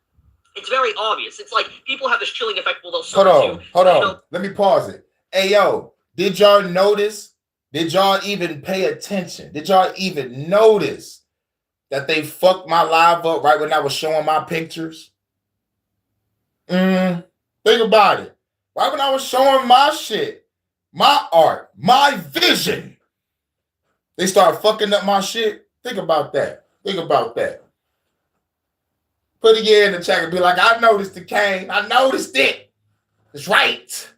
it's very obvious. It's like people have this chilling effect. Well, they'll Hold on, hold on. You know, let me pause it. Hey, yo, did y'all notice? Did y'all even pay attention? Did y'all even notice that they fucked my live up right when I was showing my pictures? Think about it. Right when I was showing my shit, my art, my vision, they started fucking up my shit. Think about that. Think about that. Put a yeah in the chat and be like, I noticed the cane. I noticed it. It's right.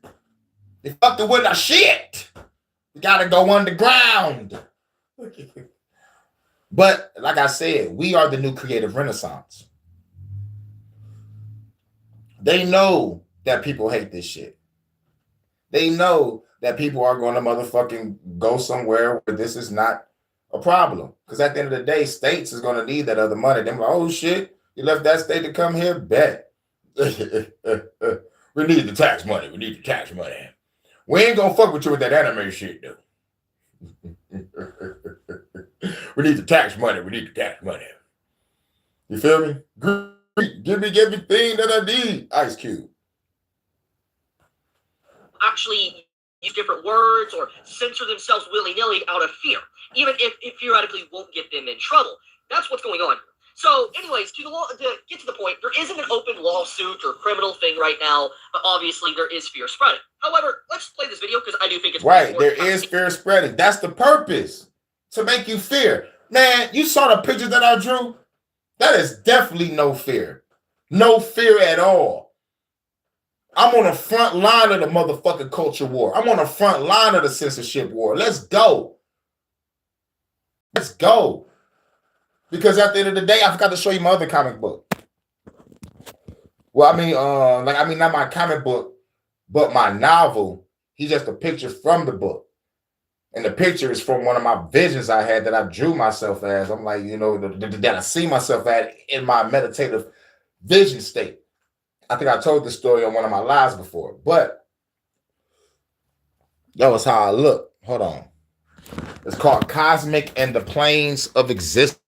They fucked it with our shit. We gotta go underground. But like I said, we are the new creative renaissance. They know that people hate this shit. They know that people are going to motherfucking go somewhere where this is not a problem. Because at the end of the day, states is going to need that other money. They're like, oh shit, you left that state to come here? Bet. We need the tax money. We need the tax money. We ain't going to fuck with you with that anime shit, though. We need the tax money. We need the tax money. You feel me? Give me everything that I need. Ice Cube. actually use different words or censor themselves willy-nilly out of fear, even if it theoretically won't get them in trouble. That's what's going on. So, anyways, to get to the point, there isn't an open lawsuit or criminal thing right now, but obviously there is fear spreading. However, let's play this video because I do think it's right. There is fear spreading. That's the purpose, to make you fear. Man, you saw the picture that I drew? That is definitely no fear. No fear at all. I'm on the front line of the motherfucking culture war. I'm on the front line of the censorship war. Let's go. Let's go. Because at the end of the day, I forgot to show you my other comic book. Well, not my comic book, but my novel. He's just a picture from the book. And the picture is from one of my visions I had that I drew myself as. I'm like, that I see myself at in my meditative vision state. I think I told this story on one of my lives before, but that was how I look. Hold on. It's called Cosmic and the Planes of Existence.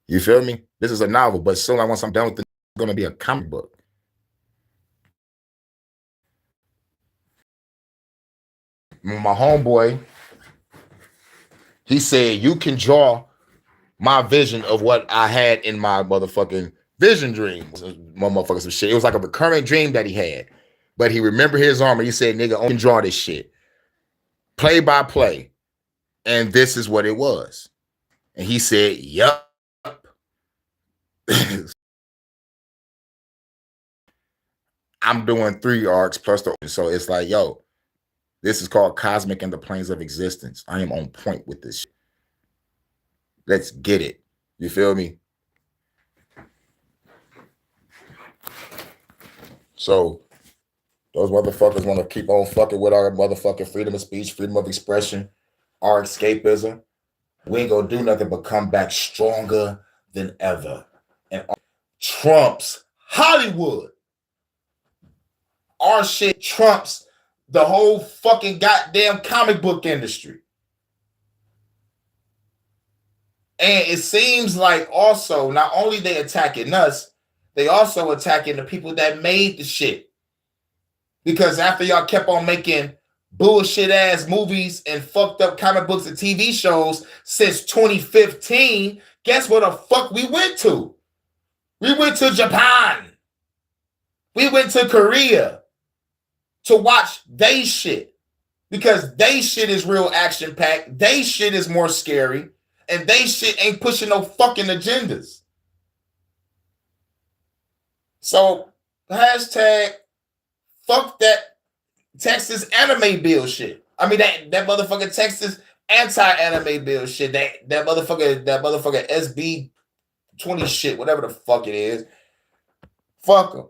You feel me? This is a novel, but soon once I'm done with it, it's going to be a comic book. My homeboy, he said, you can draw my vision of what I had in my motherfucking vision dreams. Motherfuckers some shit. It was like a recurring dream that he had. But he remembered his arm and he said, nigga, I can draw this shit. Play by play. And this is what it was. And he said, yup. I'm doing 3 arcs plus the, so it's like, yo, this is called Cosmic and the Planes of Existence. I am on point with this shit. Let's get it. You feel me? So those motherfuckers want to keep on fucking with our motherfucking freedom of speech, freedom of expression, our escapism. We ain't gonna do nothing but come back stronger than ever. And trumps Hollywood. Our shit trumps the whole fucking goddamn comic book industry. And it seems like also, not only they attacking us, they also attacking the people that made the shit. Because after y'all kept on making bullshit ass movies and fucked up comic books and TV shows since 2015, guess what the fuck we went to? We went to Japan. We went to Korea to watch they shit. Because they shit is real action packed. They shit is more scary. And they shit ain't pushing no fucking agendas. So, hashtag fuck that Texas anime bill shit. I mean, that motherfucking Texas anti-anime bill shit. That motherfucker SB 20 shit, whatever the fuck it is. Fuck them.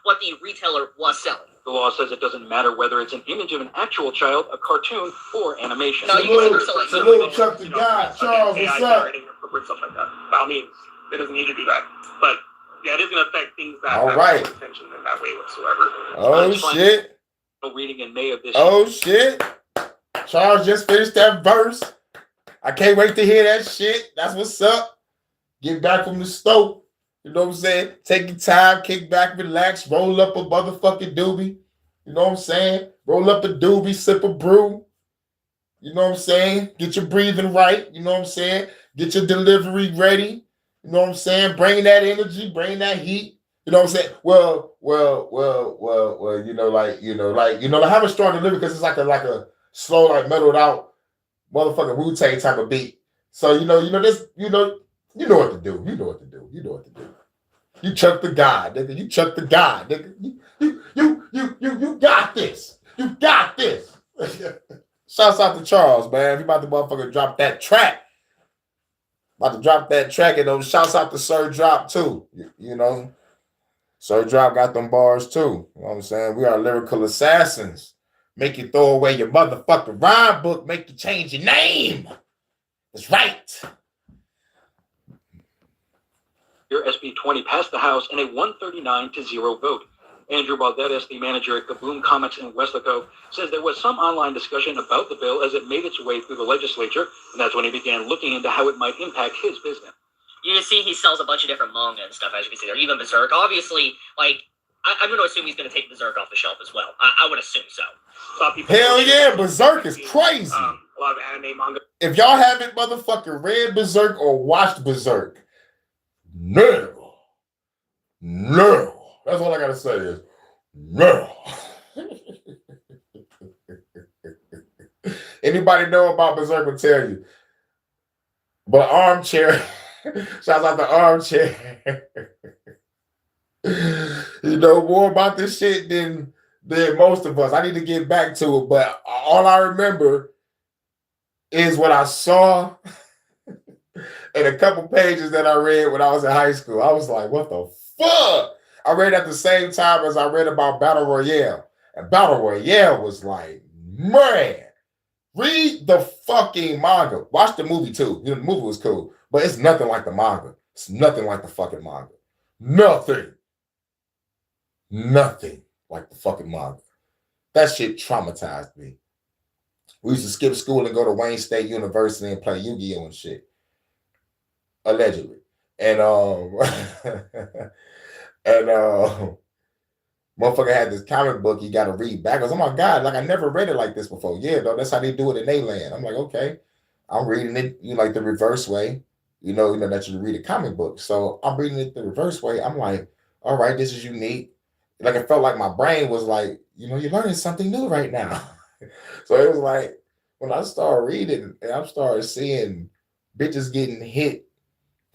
What the retailer was selling. The law says it doesn't matter whether it's an image of an actual child, a cartoon, or animation. No, you can select Salute Chuck the God. Charles, what's up? Or stuff like that. By all means, it doesn't need to do that. But yeah, it is going to affect things that All have right. no intention in that way whatsoever. Oh shit. Reading in May of this Oh shit. Charles just finished that verse. I can't wait to hear that shit. That's what's up. Get back from the stove. You know what I'm saying? Take your time, kick back, relax, roll up a motherfucking doobie. You know what I'm saying? Roll up a doobie, sip a brew. You know what I'm saying? Get your breathing right. You know what I'm saying? Get your delivery ready. You know what I'm saying? Bring that energy, bring that heat. You know what I'm saying? Well, have a strong delivery because it's like a slow, like mellowed out motherfucking Wu-Tang type of beat. So you know what to do. You know what to do. You Chuck the God, nigga. You Chuck the God, nigga. You got this. You got this. Shouts out to Charles, man. He about to motherfucker drop that track. And shouts out to Sir Drop too. You know, Sir Drop got them bars too. You know what I'm saying? We are lyrical assassins. Make you throw away your motherfucking rhyme book. Make you change your name. That's right. Your SB 20 passed the House in a 139-0 vote. Andrew Balderas, the manager at Kaboom Comics in Weslaco, says there was some online discussion about the bill as it made its way through the legislature, and that's when he began looking into how it might impact his business. You can see he sells a bunch of different manga and stuff, as you can see there. Even Berserk. Obviously, I'm going to assume he's going to take Berserk off the shelf as well. I would assume so. Hell yeah, Berserk is crazy. A lot of anime, manga. If y'all haven't motherfucking read Berserk or watched Berserk, no. That's all I gotta say is no. Anybody know about Berserk will tell you. But Armchair, shouts out to Armchair. You know more about this shit than most of us. I need to get back to it, but all I remember is what I saw and a couple pages that I read when I was in high school. I was like, what the fuck? I read at the same time as I read about Battle Royale. And Battle Royale was like, man, read the fucking manga. Watch the movie too. You know, the movie was cool, but it's nothing like the manga. It's nothing like the fucking manga. Nothing like the fucking manga. That shit traumatized me. We used to skip school and go to Wayne State University and play Yu-Gi-Oh! And shit. Allegedly. And motherfucker had this comic book he got to read back. I was, oh my God, like I never read it like this before. Yeah, though, that's how they do it in their land. I'm like, okay. I'm reading it, like the reverse way. You know that you read a comic book. So I'm reading it the reverse way. I'm like, all right, this is unique. Like it felt like my brain was like, you're learning something new right now. So it was like when I started reading and I started seeing bitches getting hit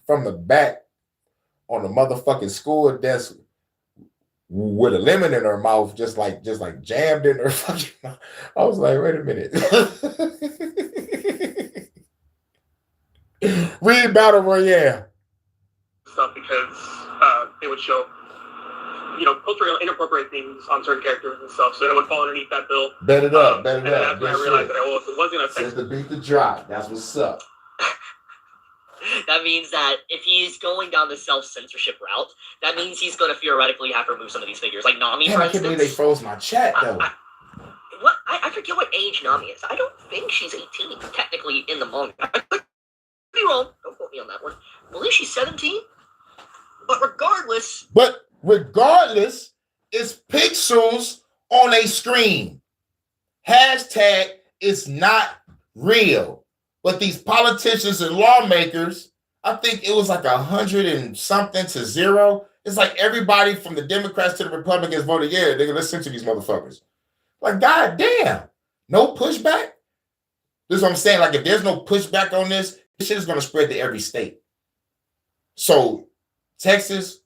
from the back on the motherfucking school desk with a lemon in her mouth, just like jammed in her fucking mouth. I was like, wait a minute. Read Battle Royale. Stuff because they would show, culturally inappropriate things on certain characters and stuff, so it would fall underneath that bill. Bet it up. And that's when I realized that it wasn't going to affect. Since the beat the drop, that's what's up. That means that if he's going down the self-censorship route, that means he's going to theoretically have to remove some of these figures. Like Nami, Damn, for I can't believe instance. they froze my chat, though. I forget what age Nami is. I don't think she's 18, technically, in the manga. I could be wrong. Don't quote me on that one. I believe she's 17. But regardless, it's pixels on a screen. Hashtag it's not real. But these politicians and lawmakers, I think it was like 100 and something to 0. It's like everybody from the Democrats to the Republicans voted, yeah, they're gonna listen to these motherfuckers. Like, God damn, no pushback? This is what I'm saying. Like, if there's no pushback on this shit is gonna spread to every state. So, Texas,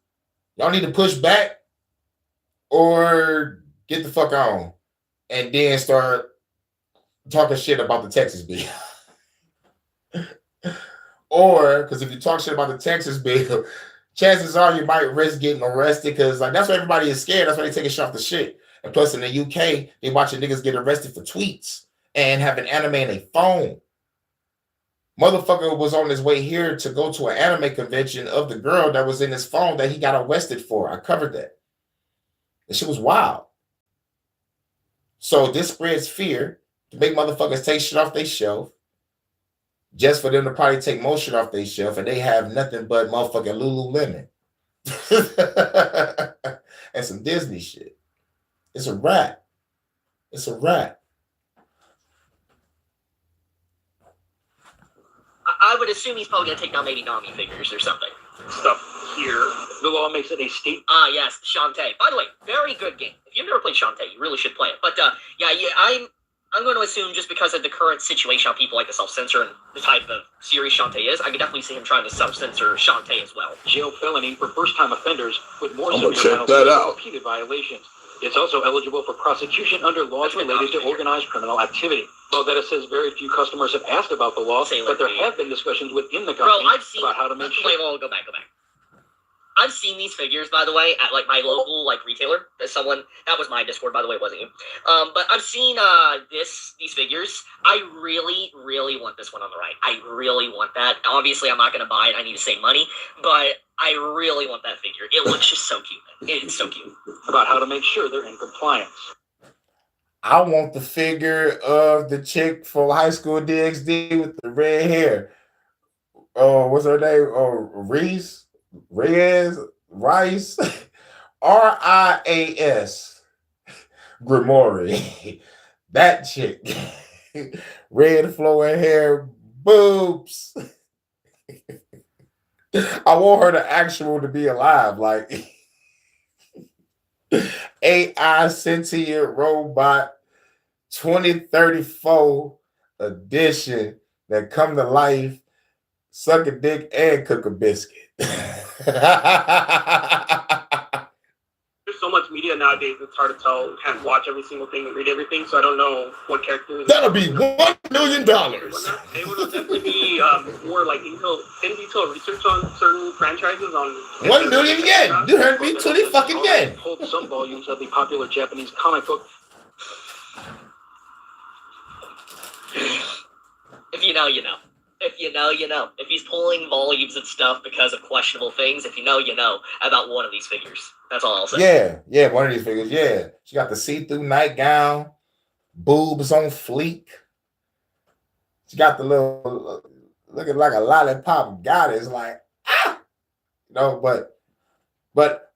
y'all need to push back or get the fuck on and then start talking shit about the Texas bill. Or, because if you talk shit about the Texas bill, chances are you might risk getting arrested because, like, that's why everybody is scared. That's why they take a shot off the shit. And plus, in the UK, they watching niggas get arrested for tweets and having anime in their phone. Motherfucker was on his way here to go to an anime convention of the girl that was in his phone that he got arrested for. I covered that. And shit was wild. So this spreads fear to make motherfuckers take shit off their shelf, just for them to probably take more shit off their shelf, and they have nothing but motherfucking Lululemon and some Disney shit. It's a wrap. It's a wrap. I would assume he's probably gonna take down maybe Nami figures or something. Stuff here. The law makes it a state. Ah, yes, Shantae. By the way, very good game. If you've never played Shantae, you really should play it. But yeah, I'm going to assume just because of the current situation, how people like to self-censor and the type of series Shantae is, I could definitely see him trying to self-censor Shantae as well. Jail felony for first-time offenders with more I'm gonna severe check penalties that for out. repeated violations. It's also eligible for prosecution under laws related to organized criminal activity. Valdetta says very few customers have asked about the law, but there have been discussions within the company about how to make sure. Wait, go back. I've seen these figures, by the way, at like my local like retailer. There's someone that was my Discord, by the way, it wasn't you. But I've seen these figures. I really, really want this one on the right. I really want that. Obviously, I'm not going to buy it. I need to save money, but I really want that figure. It looks just so cute. It's so cute. About how to make sure they're in compliance. I want the figure of the chick from High School DxD with the red hair. Oh, what's her name? Oh, Rice, Rias, Grimory. That chick. Red flowing hair, boobs. I want her to be alive, like AI sentient robot 2034 edition that come to life, suck a dick and cook a biscuit. There's so much media nowadays, it's hard to tell. You can't watch every single thing and read everything, so I don't know what character. That'll be $1 million. It would definitely be more like in detail research on certain franchises. On 1 million yen. You heard me, 20 fucking yen. Hold some volumes of the popular Japanese comic book. If you know, you know. If you know, you know. If he's pulling volumes and stuff because of questionable things, if you know about one of these figures. That's all I'll say. Yeah, one of these figures. Yeah, she got the see-through nightgown, boobs on fleek. She got the little looking like a lollipop goddess, like but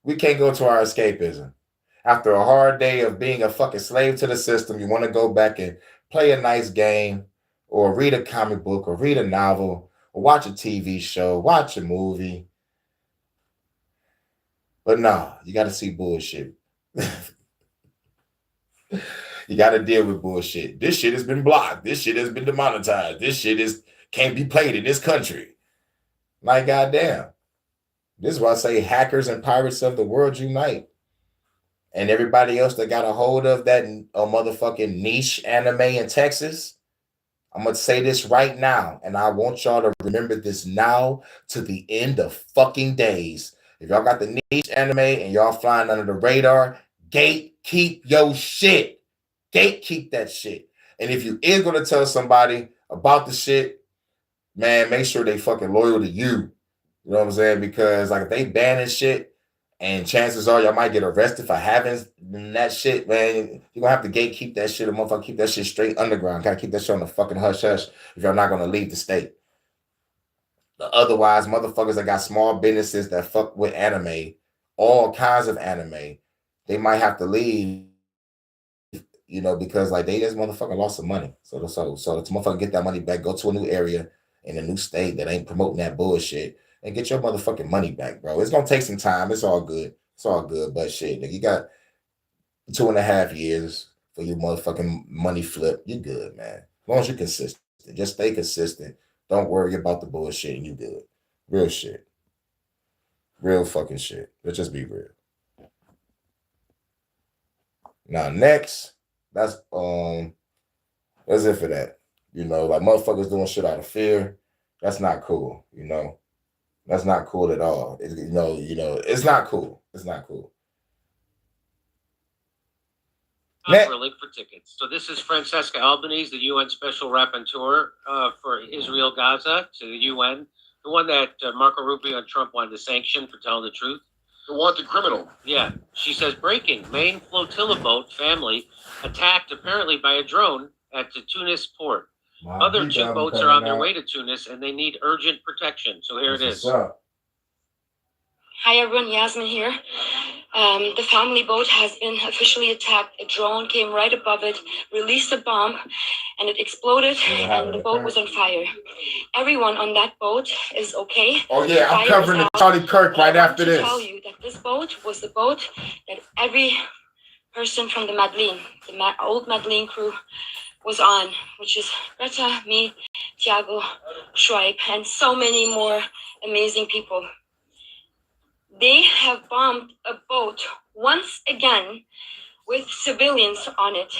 we can't go to our escapism. After a hard day of being a fucking slave to the system, you want to go back and play a nice game, or read a comic book, or read a novel, or watch a TV show, watch a movie. But nah, you got to see bullshit. You got to deal with bullshit. This shit has been blocked. This shit has been demonetized. This shit can't be played in this country. Like, goddamn. This is why I say hackers and pirates of the world unite. And everybody else that got a hold of that motherfucking niche anime in Texas, I'm going to say this right now, and I want y'all to remember this now to the end of fucking days. If y'all got the niche anime and y'all flying under the radar, gatekeep your shit. Gatekeep that shit. And if you is going to tell somebody about the shit, man, make sure they fucking loyal to you. You know what I'm saying? Because like if they banning shit, and chances are y'all might get arrested for having that shit, man. You're going to have to gatekeep that shit. A motherfucker keep that shit straight underground. Got to keep that shit on the fucking hush-hush if y'all not going to leave the state. Otherwise, motherfuckers that got small businesses that fuck with anime, all kinds of anime, they might have to leave, because like they just motherfucking lost some money. So the motherfucker get that money back, go to a new area in a new state that ain't promoting that bullshit, and get your motherfucking money back, bro. It's gonna take some time. It's all good. But shit, nigga, you got 2.5 years for your motherfucking money flip. You good, man. As long as you're consistent, just stay consistent. Don't worry about the bullshit, and you good. Real shit. Real fucking shit. Let's just be real. Now next, that's it for that. Like motherfuckers doing shit out of fear. That's not cool. That's not cool at all. It's not cool. It's not cool. For a link for tickets. So this is Francesca Albanese, the UN Special Rapporteur for Israel Gaza to the UN, the one that Marco Rubio and Trump wanted to sanction for telling the truth. The wanted criminal. Yeah. She says, breaking, main flotilla boat family attacked apparently by a drone at the Tunis port. Other two boats are on their way to Tunis and they need urgent protection. So here it is. Hi everyone, Yasmin here. The family boat has been officially attacked. A drone came right above it, released a bomb, and it exploded, and the boat was on fire. Everyone on that boat is okay. Oh yeah, I'm covering the Charlie Kirk right after this. I want to tell you that this boat was the boat that every person from the Madeleine, the old Madeleine crew, was on, which is Greta, me, Tiago, Schweib, and so many more amazing people. They have bombed a boat once again with civilians on it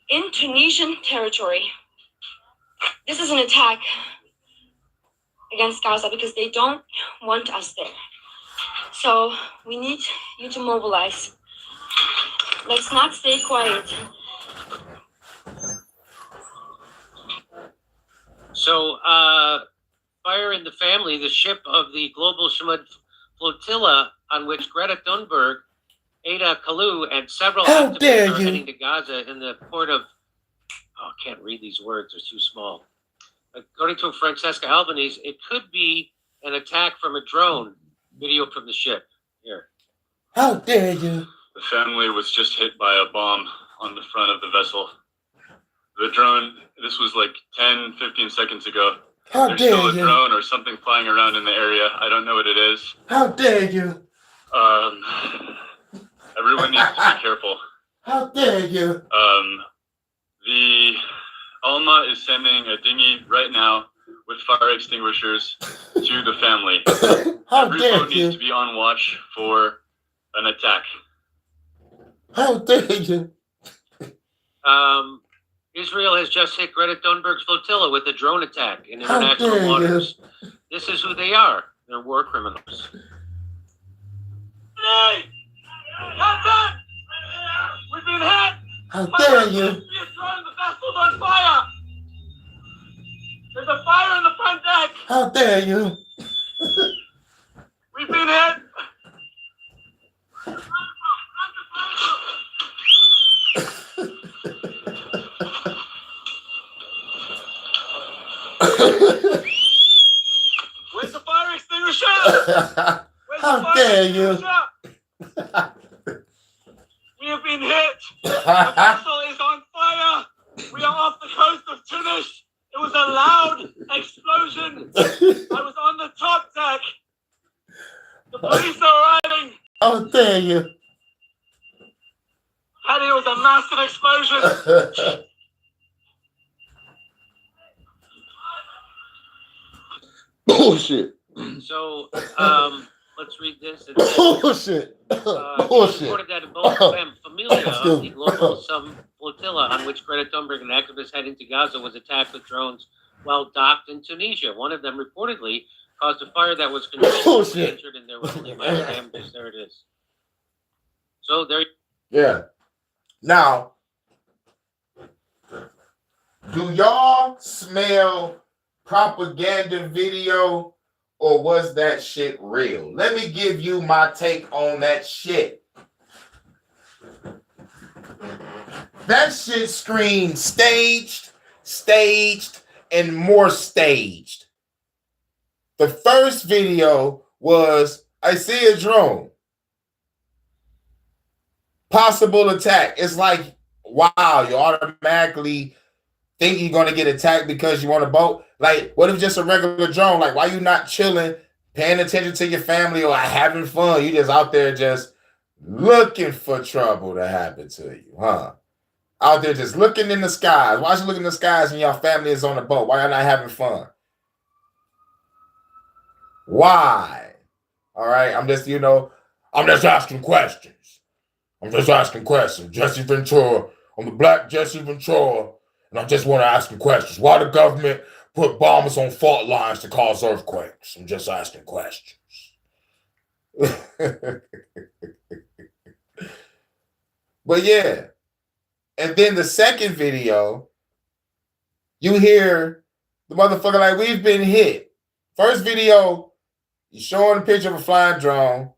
in Tunisian territory. This is an attack against Gaza because they don't want us there. So we need you to mobilize. Let's not stay quiet. So, Fire in the Family, the ship of the Global Shemud flotilla on which Greta Thunberg, Ada Kalu, and several activists are heading to Gaza in the port of, I can't read these words, they're too small. According to Francesca Albanese, it could be an attack from a drone. Video from the ship. Here. How dare you? The family was just hit by a bomb on the front of the vessel. The drone, this was like 10, 15 seconds ago. How There's dare still a you? drone or something flying around in the area. I don't know what it is. How dare you? Everyone needs to be careful. How dare you? The Alma is sending a dinghy right now with fire extinguishers to the family. How Every dare boat you? needs to be on watch for an attack. How dare you? Israel has just hit Greta Thunberg's flotilla with a drone attack in How international dare you? waters. This is who they are. They're war criminals. Hey! Captain! We've been hit! How dare you? The vessel's on fire! There's a fire in the front deck! How dare you? We've been hit! Where's the fire extinguisher? Where's How the fire dare you? extinguisher? We have been hit! The vessel is on fire! We are off the coast of Tunis! It was a loud explosion! I was on the top deck! The police are arriving! How dare you? Paddy, it was a massive explosion! Bullshit. So, let's read this. It says, Bullshit. It Bullshit. reported that a boat familia of the global flotilla on which Greta Thunberg and activists heading to Gaza was attacked with drones while docked in Tunisia. One of them reportedly caused a fire that was controlled and injured, and there was only minor damages. There it is. So there. Yeah. Now, do y'all smell propaganda video, or was that shit real? Let me give you my take on that shit. That shit screams staged, and more staged. The first video was, I see a drone. Possible attack. It's like, wow, you automatically think you're going to get attacked because you want a boat. Like, what if just a regular drone? Like, why you not chilling, paying attention to your family, or having fun? You just out there just looking for trouble to happen to you, huh? Out there just looking in the skies. Why you looking in the skies when your family is on the boat? Why y'all not having fun? Why? All right, I'm just asking questions. I'm just asking questions. Jesse Ventura. I'm the black Jesse Ventura, and I just want to ask some questions. Why the government put bombers on fault lines to cause earthquakes? I'm just asking questions. But yeah, And then the second video, you hear the motherfucker like, we've been hit. First video, you showing a picture of a flying drone,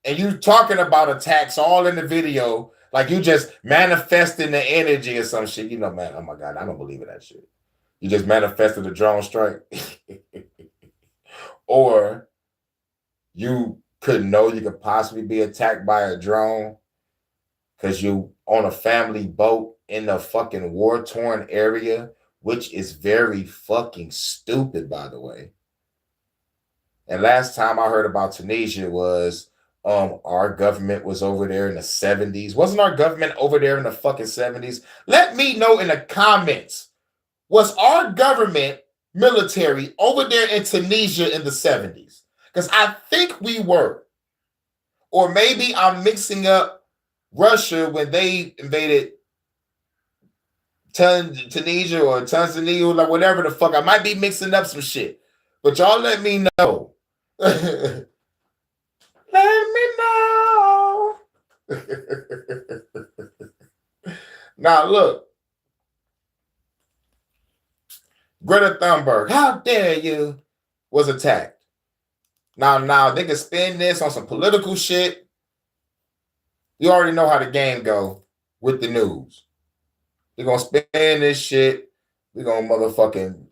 and you talking about attacks all in the video, like you just manifesting the energy or some shit. You know, man, oh my God, I don't believe in that shit. You just manifested a drone strike. Or you couldn't know you could possibly be attacked by a drone because you on a family boat in a fucking war-torn area, which is very fucking stupid, by the way. And last time I heard about Tunisia was our government was over there in the 70s. Wasn't our government over there in the fucking 70s? Let me know in the comments. Was our government military over there in Tunisia in the 70s? Because I think we were. Or maybe I'm mixing up Russia when they invaded Tunisia or Tanzania, or like whatever the fuck. I might be mixing up some shit. But y'all let me know. Let me know. Now look. Greta Thunberg, how dare you, was attacked. Now they can spin this on some political shit. You already know how the game go with the news. They're going to spin this shit. We're going to motherfucking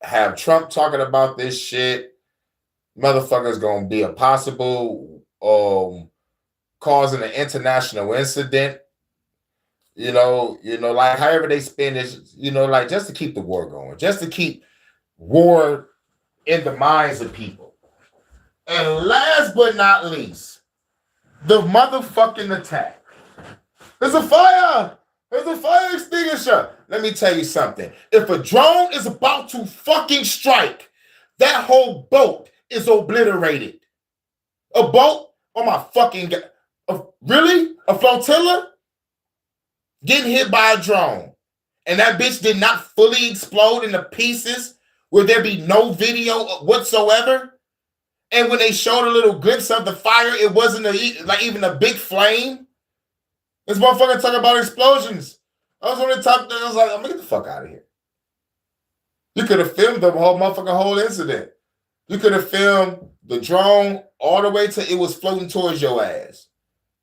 have Trump talking about this shit. Motherfucker's going to be a possible causing an international incident. You know, like however they spin this, like just to keep the war going, just to keep war in the minds of people. And last but not least, the motherfucking attack. There's a fire! There's a fire extinguisher! Let me tell you something. If a drone is about to fucking strike, that whole boat is obliterated. A boat? Oh my fucking God. Really? A flotilla? Getting hit by a drone. And that bitch did not fully explode into pieces where there be no video whatsoever. And when they showed a little glimpse of the fire, it wasn't even a big flame. This motherfucker talking about explosions. I was on the top there. I was like, I'm gonna get the fuck out of here. You could have filmed the whole incident. You could have filmed the drone all the way to it was floating towards your ass.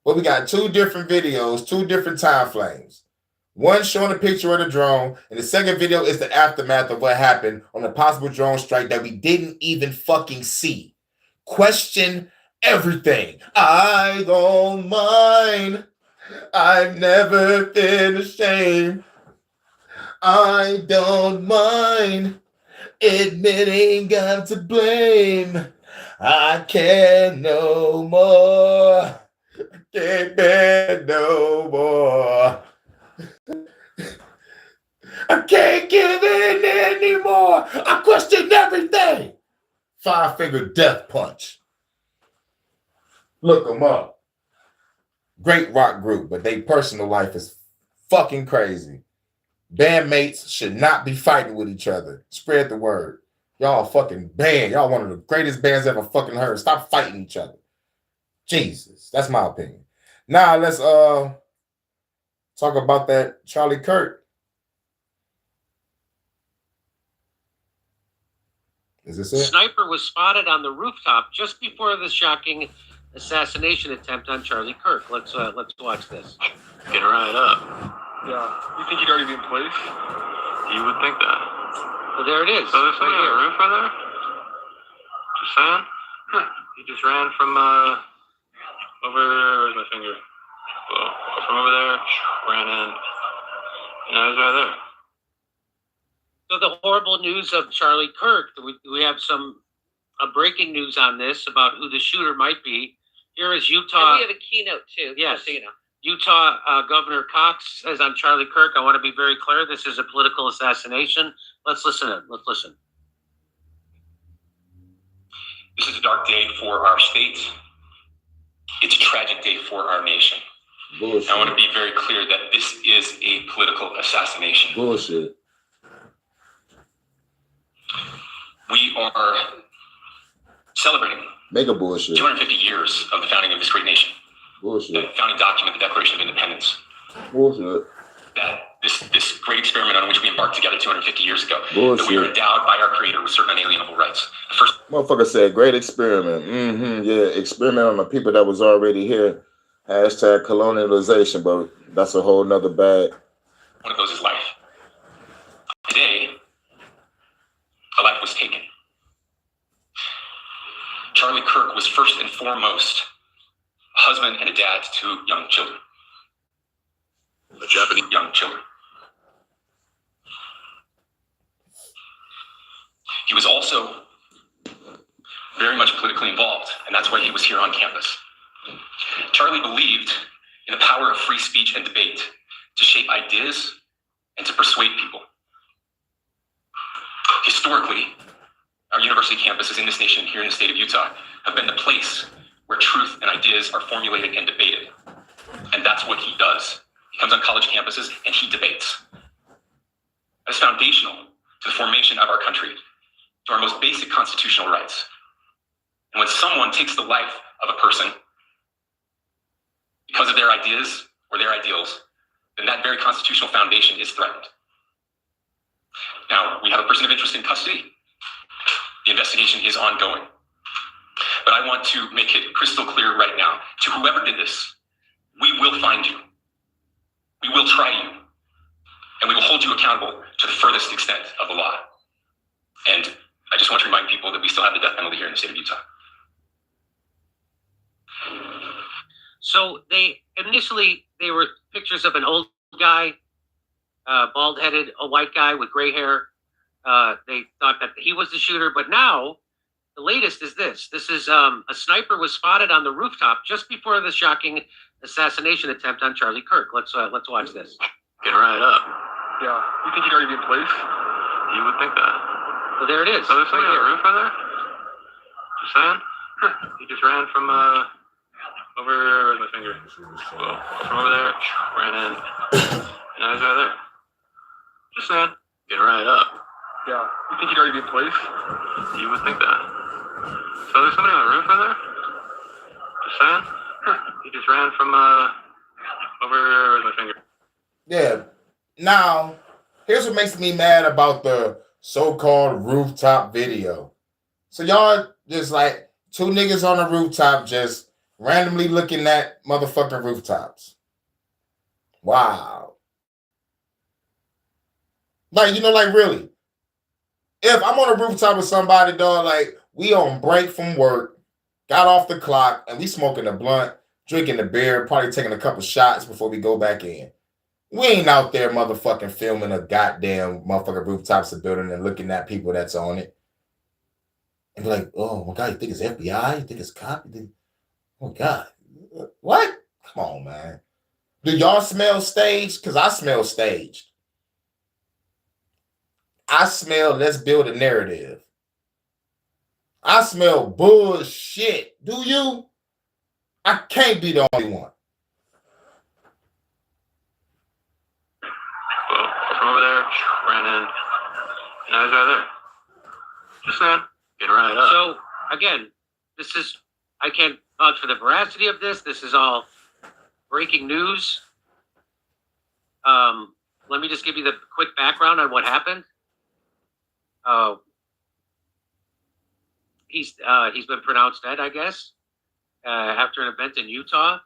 But we got two different videos, two different time frames. One showing a picture of the drone, and the second video is the aftermath of what happened on a possible drone strike that we didn't even fucking see. Question everything. I don't mind. I've never been ashamed. I don't mind admitting I'm to blame. I can't no more. Can't bear no more. I can't give in anymore. I question everything. 5-finger death punch. Look them up. Great rock group, but their personal life is fucking crazy. Bandmates should not be fighting with each other. Spread the word. Y'all fucking band. Y'all one of the greatest bands ever fucking heard. Stop fighting each other. Jesus. That's my opinion. Now let's talk about that Charlie Kirk. Is this it? Sniper was spotted on the rooftop just before the shocking assassination attempt on Charlie Kirk. Let's watch this. Get right up. Yeah. You think he'd already be in place? You would think that. Well, there it is. So there's somebody on the roof right there? Just saying? Huh. He just ran from where's my finger? Well, from over there, ran in. And I was right there. So the horrible news of Charlie Kirk. We have some breaking news on this about who the shooter might be. Here is Utah. And we have a keynote too. Yes. So you know. Utah Governor Cox says on Charlie Kirk, I want to be very clear, this is a political assassination. Let's listen. Let's listen. This is a dark day for our state. It's a tragic day for our nation. Bullshit. I want to be very clear that this is a political assassination. Bullshit. We are celebrating Mega bullshit. 250 years of the founding of this great nation. Bullshit. The founding document, the Declaration of Independence. Bullshit. that this great experiment on which we embarked together 250 years ago, Bullshit. that we are endowed by our Creator with certain unalienable rights. The first Motherfucker said, great experiment. Yeah, experiment on the people that was already here. Hashtag colonialization, but that's a whole nother bag. one of those is life. Today, a life was taken. Charlie Kirk was first and foremost a husband and a dad to 2 young children. The Japanese young children. He was also very much politically involved, and that's why he was here on campus. Charlie believed in the power of free speech and debate to shape ideas and to persuade people. Historically, our university campuses in this nation, here in the state of Utah, have been the place where truth and ideas are formulated and debated. And that's what he does. He comes on college campuses and he debates. That is foundational to the formation of our country, to our most basic constitutional rights. And when someone takes the life of a person because of their ideas or their ideals, then that very constitutional foundation is threatened. Now, we have a person of interest in custody. The investigation is ongoing. But I want to make it crystal clear right now to whoever did this, we will find you. We will try you. And we will hold you accountable to the furthest extent of the law. And I just want to remind people that we still have the death penalty here in the state of Utah. So they were pictures of an old guy, bald-headed, a white guy with gray hair. They thought that he was the shooter, but now the latest is this. This is a sniper was spotted on the rooftop just before the shocking assassination attempt on Charlie Kirk. Let's watch this. Get right up. Yeah. You think he'd already be in place? You would think that. So there it is. So there's somebody on right the roof right there? Just saying? He just ran from over, where's my finger? Well, from over there, ran in. And now he's right there. Just saying. Get right up. Yeah. You think he'd already be in place? You would think that. So there's somebody on the roof right there? Just saying? He just ran from over, where's my finger? Yeah. Now, here's what makes me mad about the so-called rooftop video. So y'all just like 2 niggas on the rooftop just randomly looking at motherfucking rooftops. Wow. Like, like really. If I'm on a rooftop with somebody, dog, like we on break from work, got off the clock, and we smoking a blunt, drinking the beer, probably taking a couple shots before we go back in. We ain't out there motherfucking filming a goddamn motherfucking rooftops of building and looking at people that's on it. And be like, oh my God, you think it's FBI? You think it's cop? Oh God. What? Come on, man. Do y'all smell staged? Because I smell staged. I smell let's build a narrative. I smell bullshit. Do you? I can't be the only one. Well, from over there, ran in. And now he's right there. Just saying. Get right up. So again, I can't vouch for the veracity of this. This is all breaking news. Let me just give you the quick background on what happened. He's been pronounced dead, I guess, after an event in Utah.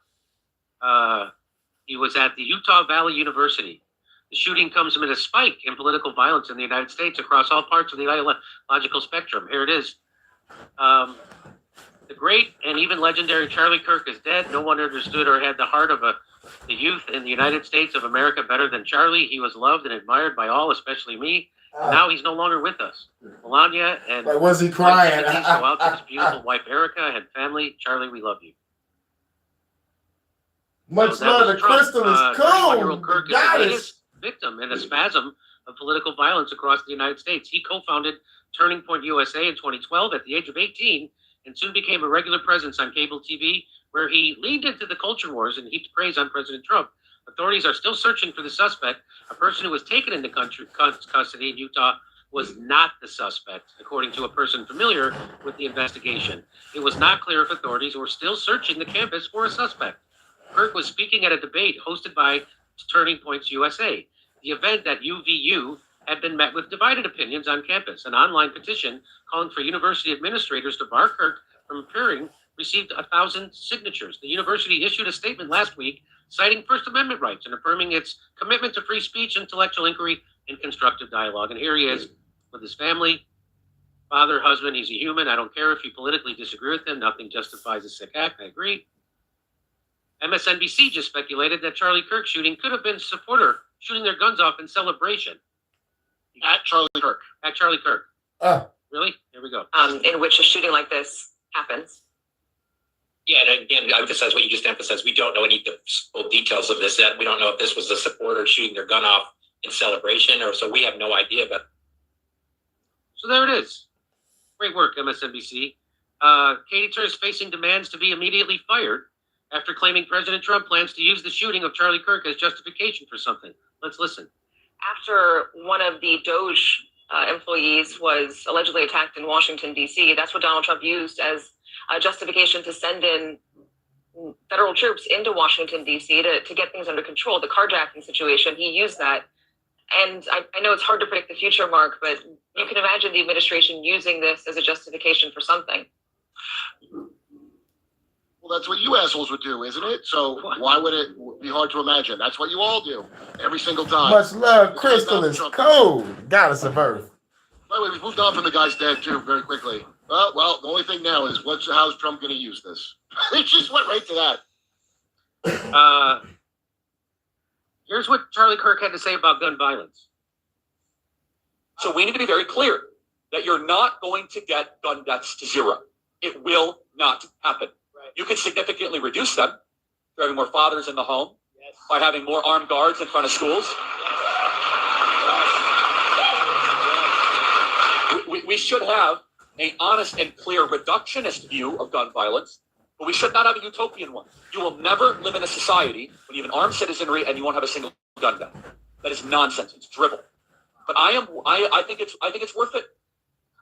He was at the Utah Valley University. The shooting comes amid a spike in political violence in the United States across all parts of the ideological spectrum. Here it is. The great and even legendary Charlie Kirk is dead. No one understood or had the heart of the youth in the United States of America better than Charlie. He was loved and admired by all, especially me. Now he's no longer with us. Melania and like, was he crying? Go out to his beautiful wife Erica and family. Charlie, we love you. Much love. The crystal is cool. 21-year-old Kirk is the latest victim in a spasm of political violence across the United States. He co-founded Turning Point USA in 2012 at the age of 18 and soon became a regular presence on cable TV, where he leaned into the culture wars and heaped praise on President Trump. Authorities are still searching for the suspect. A person who was taken into custody in Utah was not the suspect, according to a person familiar with the investigation. It was not clear if authorities were still searching the campus for a suspect. Kirk was speaking at a debate hosted by Turning Points USA. The event at UVU had been met with divided opinions on campus. An online petition calling for university administrators to bar Kirk from appearing received 1,000 signatures. The university issued a statement last week citing First Amendment rights and affirming its commitment to free speech, intellectual inquiry, and constructive dialogue. And here he is with his family, father, husband. He's a human. I don't care if you politically disagree with him. Nothing justifies a sick act. I agree. MSNBC just speculated that Charlie Kirk shooting could have been supporter shooting their guns off in celebration. At Charlie Kirk. At Charlie Kirk. Really? Here we go. In which a shooting like this happens. Yeah, and again, I emphasize what you just emphasized. We don't know any full details of this yet. We don't know if this was a supporter shooting their gun off in celebration, or so we have no idea. But so there it is. Great work, MSNBC. Katie Tur is facing demands to be immediately fired after claiming President Trump plans to use the shooting of Charlie Kirk as justification for something. Let's listen. After one of the Doge employees was allegedly attacked in Washington, D.C., that's what Donald Trump used as a justification to send in federal troops into Washington, D.C. to get things under control. The carjacking situation, he used that. And I know it's hard to predict the future, Mark, but you can imagine the administration using this as a justification for something. Well, that's what you assholes would do, isn't it? So why would it be hard to imagine? That's what you all do every single time. Much love. Crystal is cold. Goddess of Earth. By the way, we've moved on from the guy's dead, too, very quickly. Well, the only thing now is how's Trump going to use this? It just went right to that. Here's what Charlie Kirk had to say about gun violence. So we need to be very clear that you're not going to get gun deaths to zero. It will not happen. Right. You can significantly reduce them by having more fathers in the home, yes, by having more armed guards in front of schools. We should have an honest and clear reductionist view of gun violence, but we should not have a utopian one. You will never live in a society when you have an armed citizenry and you won't have a single gun death. That is nonsense. It's drivel. But I think it's worth it.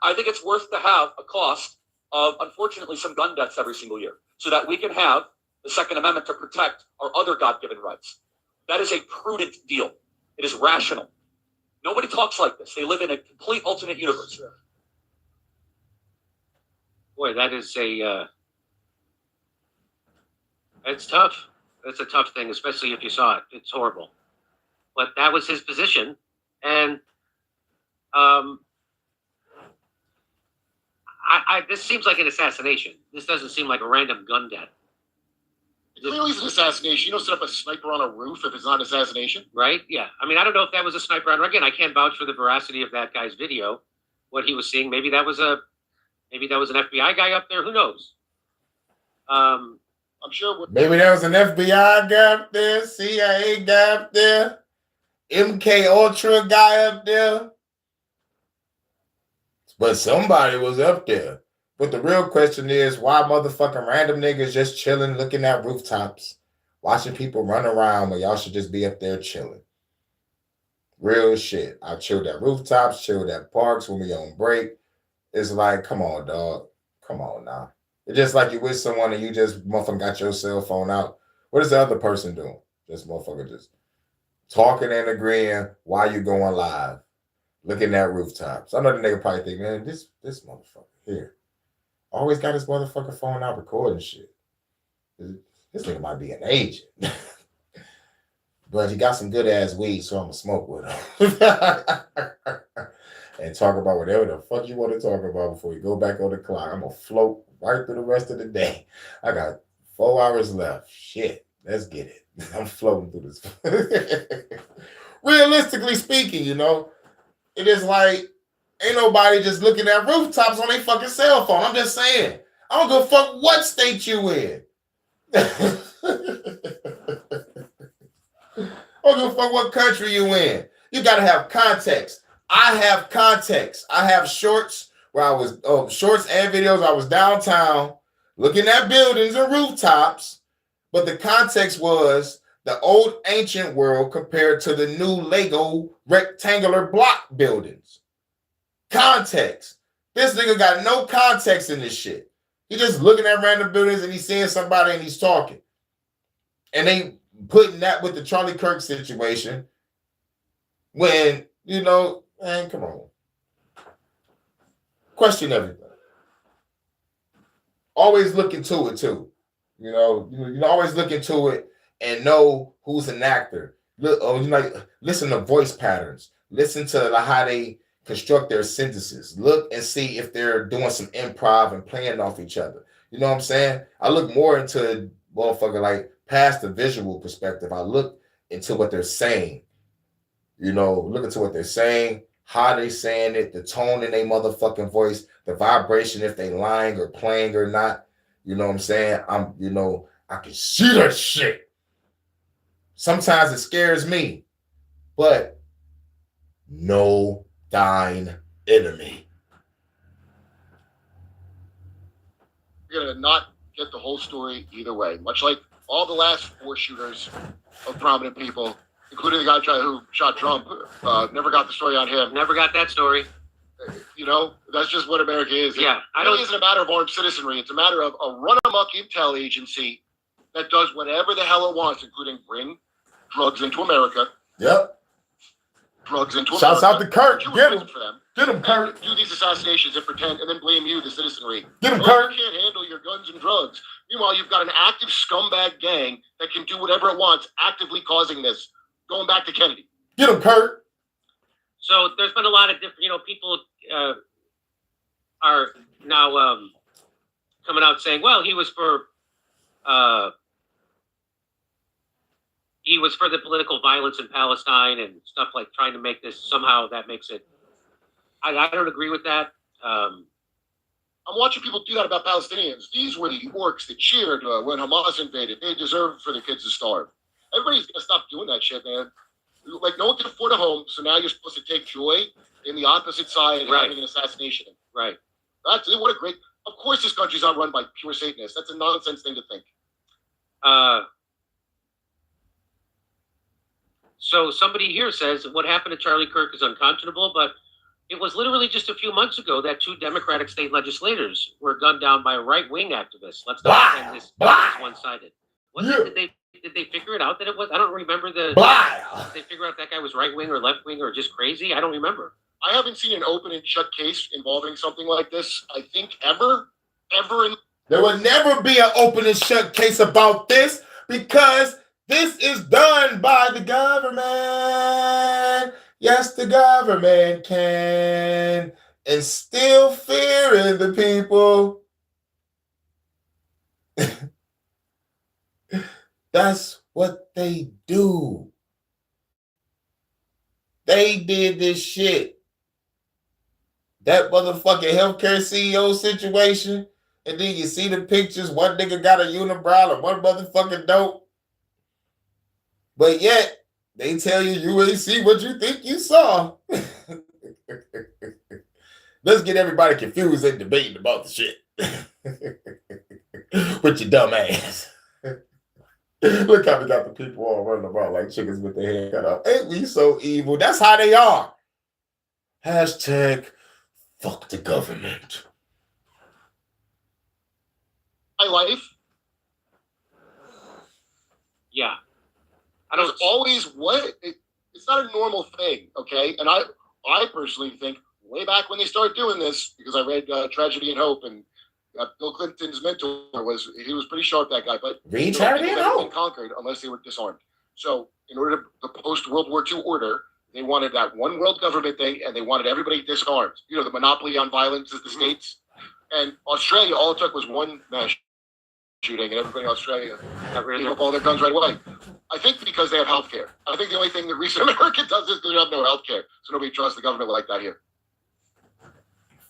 I think it's worth to have a cost of, unfortunately, some gun deaths every single year, so that we can have the Second Amendment to protect our other God-given rights. That is a prudent deal. It is rational. Nobody talks like this. They live in a complete alternate universe. Boy, that is it's tough. That's a tough thing, especially if you saw it. It's horrible. But that was his position. And this seems like an assassination. This doesn't seem like a random gun death. It clearly is an assassination. You don't set up a sniper on a roof if it's not an assassination. Right? Yeah. I mean, I don't know if that was a sniper on. Again, I can't vouch for the veracity of that guy's video, what he was seeing. Maybe that was an FBI guy up there. Who knows? I'm sure. Maybe there was an FBI guy up there, CIA guy up there, MK Ultra guy up there. But somebody was up there. But the real question is, why motherfucking random niggas just chilling, looking at rooftops, watching people run around when y'all should just be up there chilling? Real shit. I chilled at rooftops, chilled at parks when we on break. It's like, come on, dog. Come on now. It's just like you with someone and you just motherfucking got your cell phone out. What is the other person doing? This motherfucker just talking and agreeing while you going live, looking at rooftops. I know the nigga probably think, man, this motherfucker here always got his motherfucking phone out recording shit. This nigga might be an agent. But he got some good ass weed, so I'm gonna smoke with him. And talk about whatever the fuck you want to talk about before you go back on the clock. I'm gonna float right through the rest of the day. I got 4 hours left. Shit, let's get it. I'm floating through this. Realistically speaking, you know, it is like ain't nobody just looking at rooftops on their fucking cell phone. I'm just saying. I don't give a fuck what state you in. I don't give a fuck what country you in. You gotta have context. I have context. I have shorts where I was shorts and videos. I was downtown looking at buildings and rooftops, but the context was the old ancient world compared to the new Lego rectangular block buildings. Context. This nigga got no context in this shit. He just looking at random buildings and he's seeing somebody and he's talking. And they putting that with the Charlie Kirk situation when, man, come on. Question everything. Always look into it too. You always look into it and know who's an actor. Listen to voice patterns. Listen to how they construct their sentences. Look and see if they're doing some improv and playing off each other. You know what I'm saying? I look more into motherfucker past the visual perspective. I look into what they're saying. Look into what they're saying, how they saying it, the tone in their motherfucking voice, the vibration, if they lying or playing or not. You know what I'm saying? I can see that shit. Sometimes it scares me, but know thine enemy. You're going to not get the whole story either way. Much like all the last 4 shooters of prominent people, including the guy who shot Trump, never got the story on him. Never got that story. That's just what America is. Yeah, it really isn't a matter of armed citizenry. It's a matter of a run-amok intel agency that does whatever the hell it wants, including bring drugs into America. Yep. Drugs into Shouts America. out to Kirk. Get him. For them. Get him, Kirk. Do these assassinations and pretend, and then blame you, the citizenry. Get him, Kirk. You can't handle your guns and drugs. Meanwhile, you've got an active scumbag gang that can do whatever it wants, actively causing this. Going back to Kennedy. Get him, Kirk. So there's been a lot of different, people are now coming out saying, well, he was for the political violence in Palestine and stuff, like trying to make this somehow that makes it. I don't agree with that. I'm watching people do that about Palestinians. These were the orcs that cheered when Hamas invaded. They deserved for the kids to starve. Everybody's gonna stop doing that shit, man. No one can afford a home, so now you're supposed to take joy in the opposite side and having an assassination. Right. That's what a great. Of course, this country's not run by pure Satanists. That's a nonsense thing to think. So somebody here says what happened to Charlie Kirk is unconscionable, but it was literally just a few months ago that 2 Democratic state legislators were gunned down by right-wing activists. Let's not pretend this is one-sided. Did they figure it out that it was? I don't remember the. Did they figure out that guy was right-wing or left-wing or just crazy? I don't remember. I haven't seen an open and shut case involving something like this, I think, ever. There will never be an open and shut case about this because this is done by the government. Yes, the government can instill fear in the people. That's what they do. They did this shit. That motherfucking healthcare CEO situation, and then you see the pictures, one nigga got a unibrow and one motherfucking dope. But yet, they tell you ain't see what you think you saw. Let's get everybody confused and debating about the shit. With your dumb ass. Look how we got the people all running about like chickens with their head cut off. Ain't we so evil? That's how they are. Hashtag fuck the government. My life. Yeah. There's always it's not a normal thing, okay? And I personally think way back when they started doing this, because I read Tragedy and Hope, and Bill Clinton's mentor was pretty sharp, that guy. But read Tragedy and Hope. Been conquered unless they were disarmed. So in order to the post-World War II order, they wanted that one world government thing, and they wanted everybody disarmed. The monopoly on violence is the states. And Australia, all it took was one mass shooting, and everybody in Australia gave up all their guns right away. I think because they have health care. I think the only thing that recent America does is they have no health care. So nobody trusts the government like that here.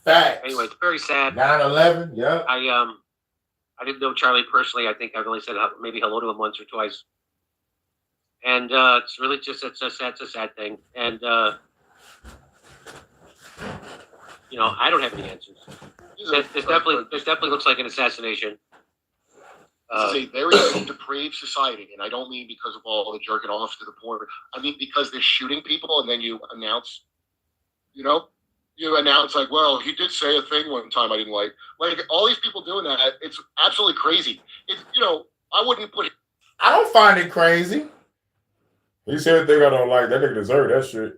Facts. Anyway, it's very sad. 9/11, yeah. I didn't know Charlie personally. I think I've only said maybe hello to him once or twice. And it's really just it's a sad thing. And I don't have any answers. This definitely looks like an assassination. This is a very depraved society, and I don't mean because of all the jerking off to the poor. I mean because they're shooting people, and then you announce, like, well, he did say a thing one time I didn't like. Like all these people doing that, it's absolutely crazy. It's I wouldn't put I don't find it crazy. He said thing I don't like. That nigga deserve that shit.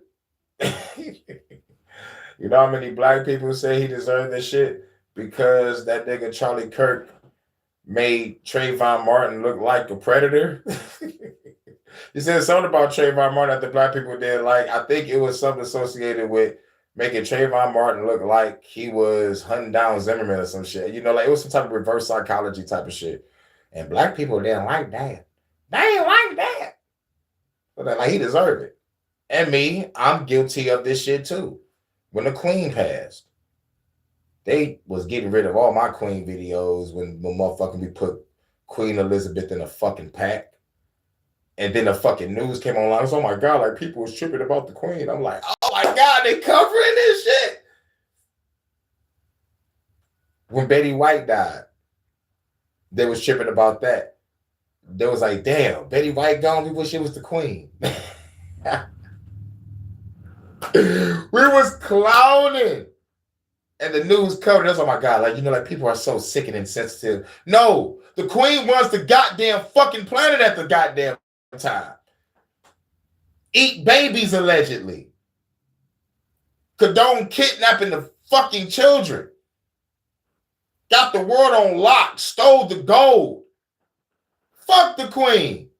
You know how many black people say he deserved this shit? Because that nigga Charlie Kirk made Trayvon Martin look like a predator. He said something about Trayvon Martin that the black people did like. I think it was something associated with making Trayvon Martin look like he was hunting down Zimmerman or some shit. You know, like it was some type of reverse psychology type of shit. And black people didn't like that. They ain't like that. But like he deserved it. And me, I'm guilty of this shit too. When the Queen passed, they was getting rid of all my Queen videos when motherfucking we put Queen Elizabeth in a fucking pack. And then the fucking news came online. I was, oh my God, like people was tripping about the Queen. I'm like, oh my God, they covering this shit. When Betty White died, they was tripping about that. They was like, damn, Betty White gone, we wish it was the Queen. We was clowning. And the news covered us. Oh my God, like, you know, like people are so sick and insensitive. No, the Queen runs the goddamn fucking planet at the goddamn time. Eat babies allegedly. Condone kidnapping the fucking children. Got the world on lock. Stole the gold. Fuck the Queen.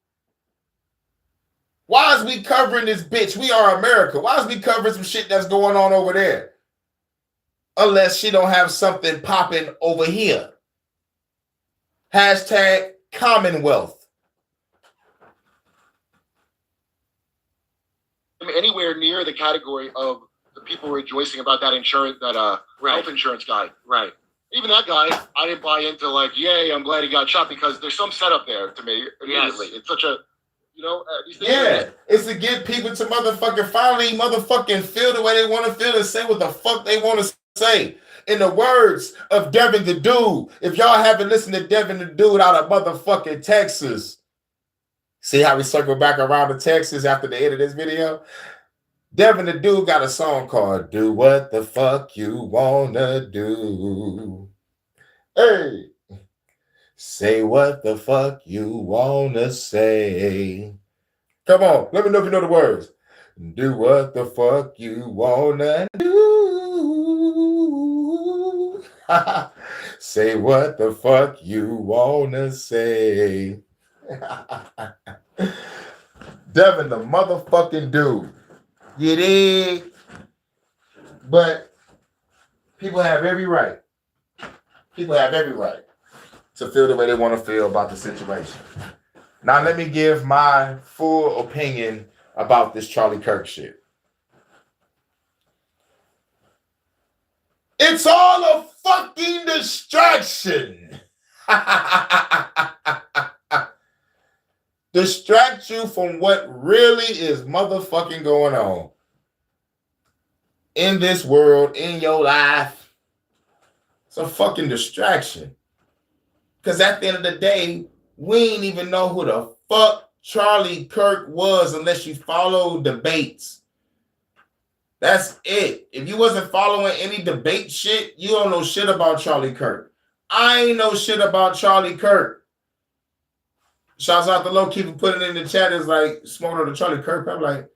Why is we covering this bitch? We are America. Why is we covering some shit that's going on over there? Unless she don't have something popping over here. Hashtag Commonwealth. Anywhere near the category of the people rejoicing about that insurance, that health insurance guy. Right. Even that guy, I didn't buy into like, yay, I'm glad he got shot, because there's some setup there to me immediately. Yes. It's such a, you know, it's to get people to motherfucking finally motherfucking feel the way they want to feel and say what the fuck they want to say. In the words of Devin the Dude, if y'all haven't listened to Devin the Dude out of motherfucking Texas, see how we circle back around to Texas after the end of this video? Devin the Dude got a song called Do What the Fuck You Wanna Do. Hey. Say what the fuck you wanna say. Come on, let me know if you know the words. Do what the fuck you wanna do. Say what the fuck you wanna say. Devin the motherfucking Dude. You dig? But people have every right. People have every right to feel the way they want to feel about the situation. Now, let me give my full opinion about this Charlie Kirk shit. It's all a fucking distraction. Distract you from what really is motherfucking going on in this world, in your life. It's a fucking distraction. Because at the end of the day, we ain't even know who the fuck Charlie Kirk was unless you follow debates. That's it. If you wasn't following any debate shit, you don't know shit about Charlie Kirk. I ain't know shit about Charlie Kirk. Shouts out to Low Keeper putting in the chat is like, smoking on the Charlie Kirk. I'm like,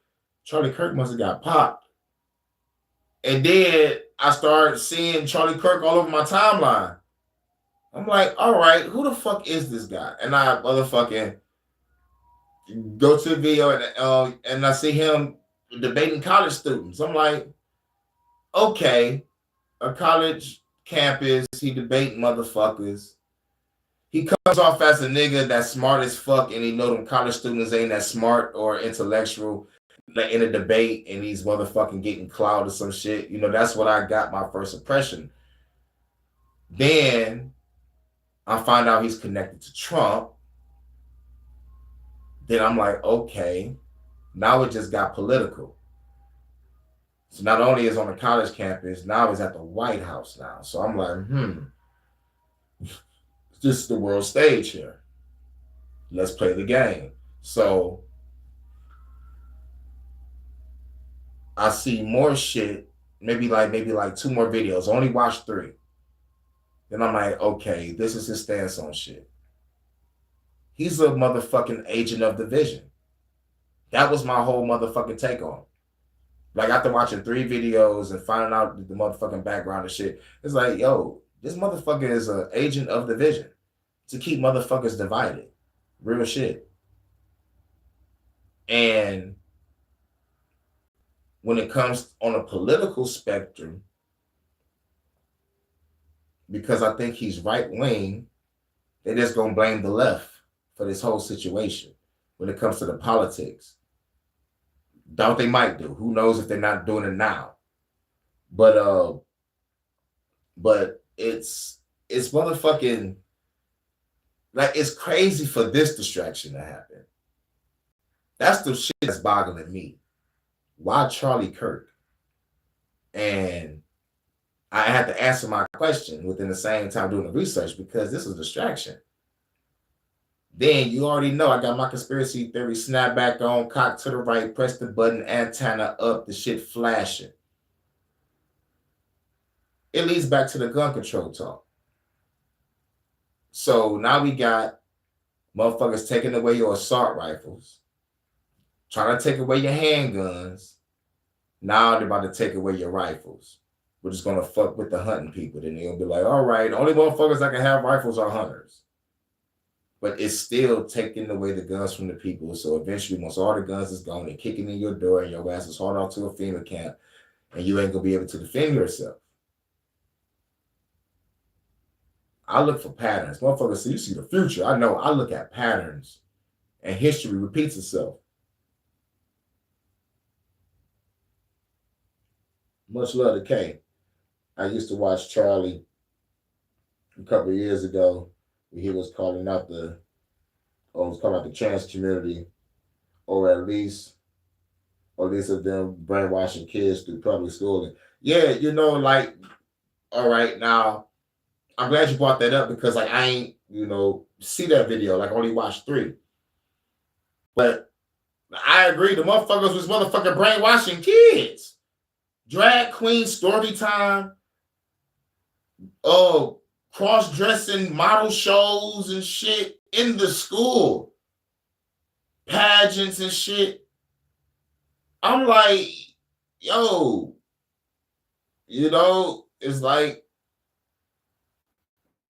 Charlie Kirk must have got popped. And then I started seeing Charlie Kirk all over my timeline. I'm like, all right, who the fuck is this guy? And I motherfucking go to the video and I see him debating college students. I'm like, okay, a college campus, he debating motherfuckers. He comes off as a nigga that's smart as fuck, and he know them college students ain't that smart or intellectual in a debate, and he's motherfucking getting clout or some shit. You know, that's what I got my first impression. Then I find out he's connected to Trump. Then I'm like, okay, now it just got political. So not only is on a college campus, now he's at the White House now. So I'm like, this is the world stage here. Let's play the game. So I see more shit, maybe like 2 more videos. Only watched 3. Then I'm like, okay, this is his stance on shit. He's a motherfucking agent of division. That was my whole motherfucking take on it. Like, after watching 3 videos and finding out the motherfucking background and shit, it's like, yo, this motherfucker is an agent of division to keep motherfuckers divided. Real shit. And when it comes on a political spectrum, because I think he's right wing, they're just gonna blame the left for this whole situation when it comes to the politics. Doubt they might do. Who knows if they're not doing it now? But it's motherfucking, like, it's crazy for this distraction to happen. That's the shit that's boggling me. Why Charlie Kirk? And I had to answer my question within the same time doing the research because this is a distraction. Then you already know I got my conspiracy theory snapback on, cock to the right, press the button, antenna up, the shit flashing. It leads back to the gun control talk. So now we got motherfuckers taking away your assault rifles, trying to take away your handguns. Now they're about to take away your rifles. We're just going to fuck with the hunting people. Then they'll be like, all right, only motherfuckers that can have rifles are hunters. But it's still taking away the guns from the people. So eventually, once all the guns is gone, they're kicking in your door and your ass is hauled off to a FEMA camp and you ain't going to be able to defend yourself. I look for patterns. Motherfuckers say, you see the future. I know. I look at patterns and history repeats itself. Much love to K. I used to watch Charlie a couple of years ago. He was calling out the trans community, or at least of them brainwashing kids through public schooling. Yeah, you know, like, all right, now I'm glad you brought that up because, like, I ain't, see that video. Like, I only watched 3. But I agree, the motherfuckers was motherfucking brainwashing kids. Drag queen story time. Oh, cross-dressing model shows and shit in the school. Pageants and shit. I'm like, yo, it's like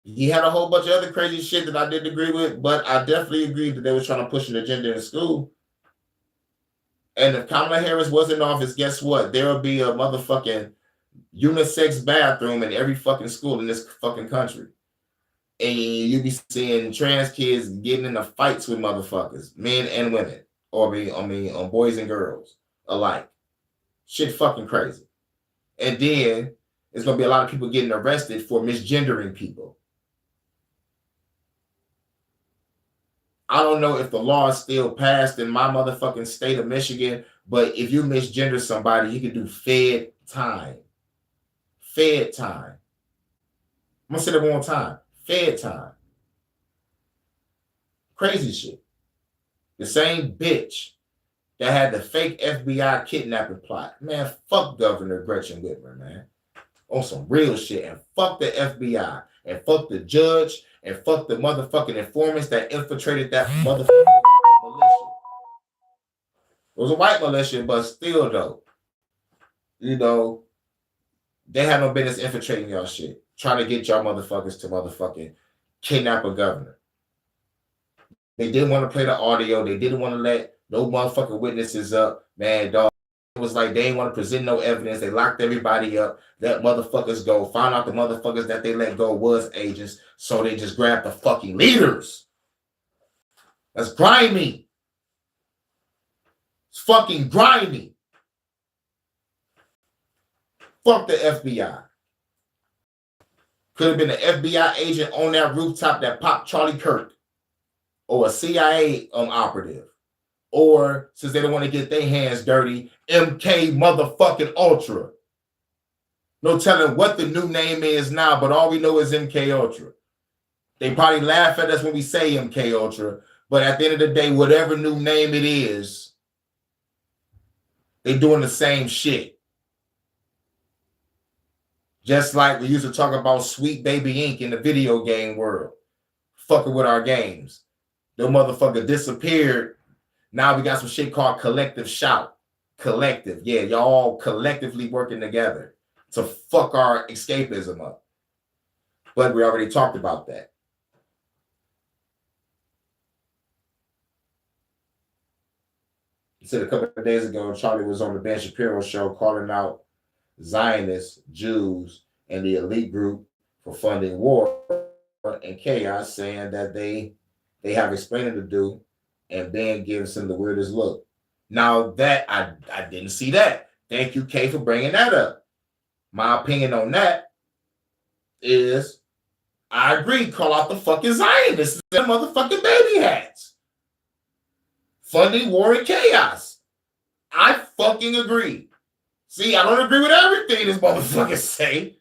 he had a whole bunch of other crazy shit that I didn't agree with, but I definitely agreed that they were trying to push an agenda in school. And if Kamala Harris was in office, guess what? There would be a motherfucking unisex bathroom in every fucking school in this fucking country. And you be seeing trans kids getting into fights with motherfuckers, men and women, or boys and girls alike. Shit fucking crazy. And then there's gonna be a lot of people getting arrested for misgendering people. I don't know if the law is still passed in my motherfucking state of Michigan, but if you misgender somebody, you can do fed time. Fed time. I'm gonna say that one more time. Fed time. Crazy shit. The same bitch that had the fake FBI kidnapping plot. Man, fuck Governor Gretchen Whitmer, man. On some real shit. And fuck the FBI. And fuck the judge. And fuck the motherfucking informants that infiltrated that motherfucking militia. It was a white militia, but still though, they had no business infiltrating y'all shit. Trying to get y'all motherfuckers to motherfucking kidnap a governor. They didn't want to play the audio. They didn't want to let no motherfucking witnesses up. Man, dog. It was like they didn't want to present no evidence. They locked everybody up. Let motherfuckers go. Found out the motherfuckers that they let go was agents. So they just grabbed the fucking leaders. That's grimy. It's fucking grimy. Fuck the FBI. Could have been an FBI agent on that rooftop that popped Charlie Kirk, or a CIA operative, or since they don't want to get their hands dirty, MK motherfucking Ultra. No telling what the new name is now, but all we know is MK Ultra. They probably laugh at us when we say MK Ultra, but at the end of the day, whatever new name it is, they doing the same shit. Just like we used to talk about Sweet Baby Inc. in the video game world. Fucking with our games. The motherfucker disappeared. Now we got some shit called collective shout. Collective. Yeah, y'all all collectively working together to fuck our escapism up. But we already talked about that. He said a couple of days ago, Charlie was on the Ben Shapiro show calling out Zionists, Jews, and the elite group for funding war and chaos, saying that they have explaining to do, and Ben gives him the weirdest look. Now that I didn't see that. Thank you, Kay, for bringing that up. My opinion on that is I agree. Call out the fucking Zionists and motherfucking baby hats. Funding war and chaos. I fucking agree. See, I don't agree with everything this motherfucker say.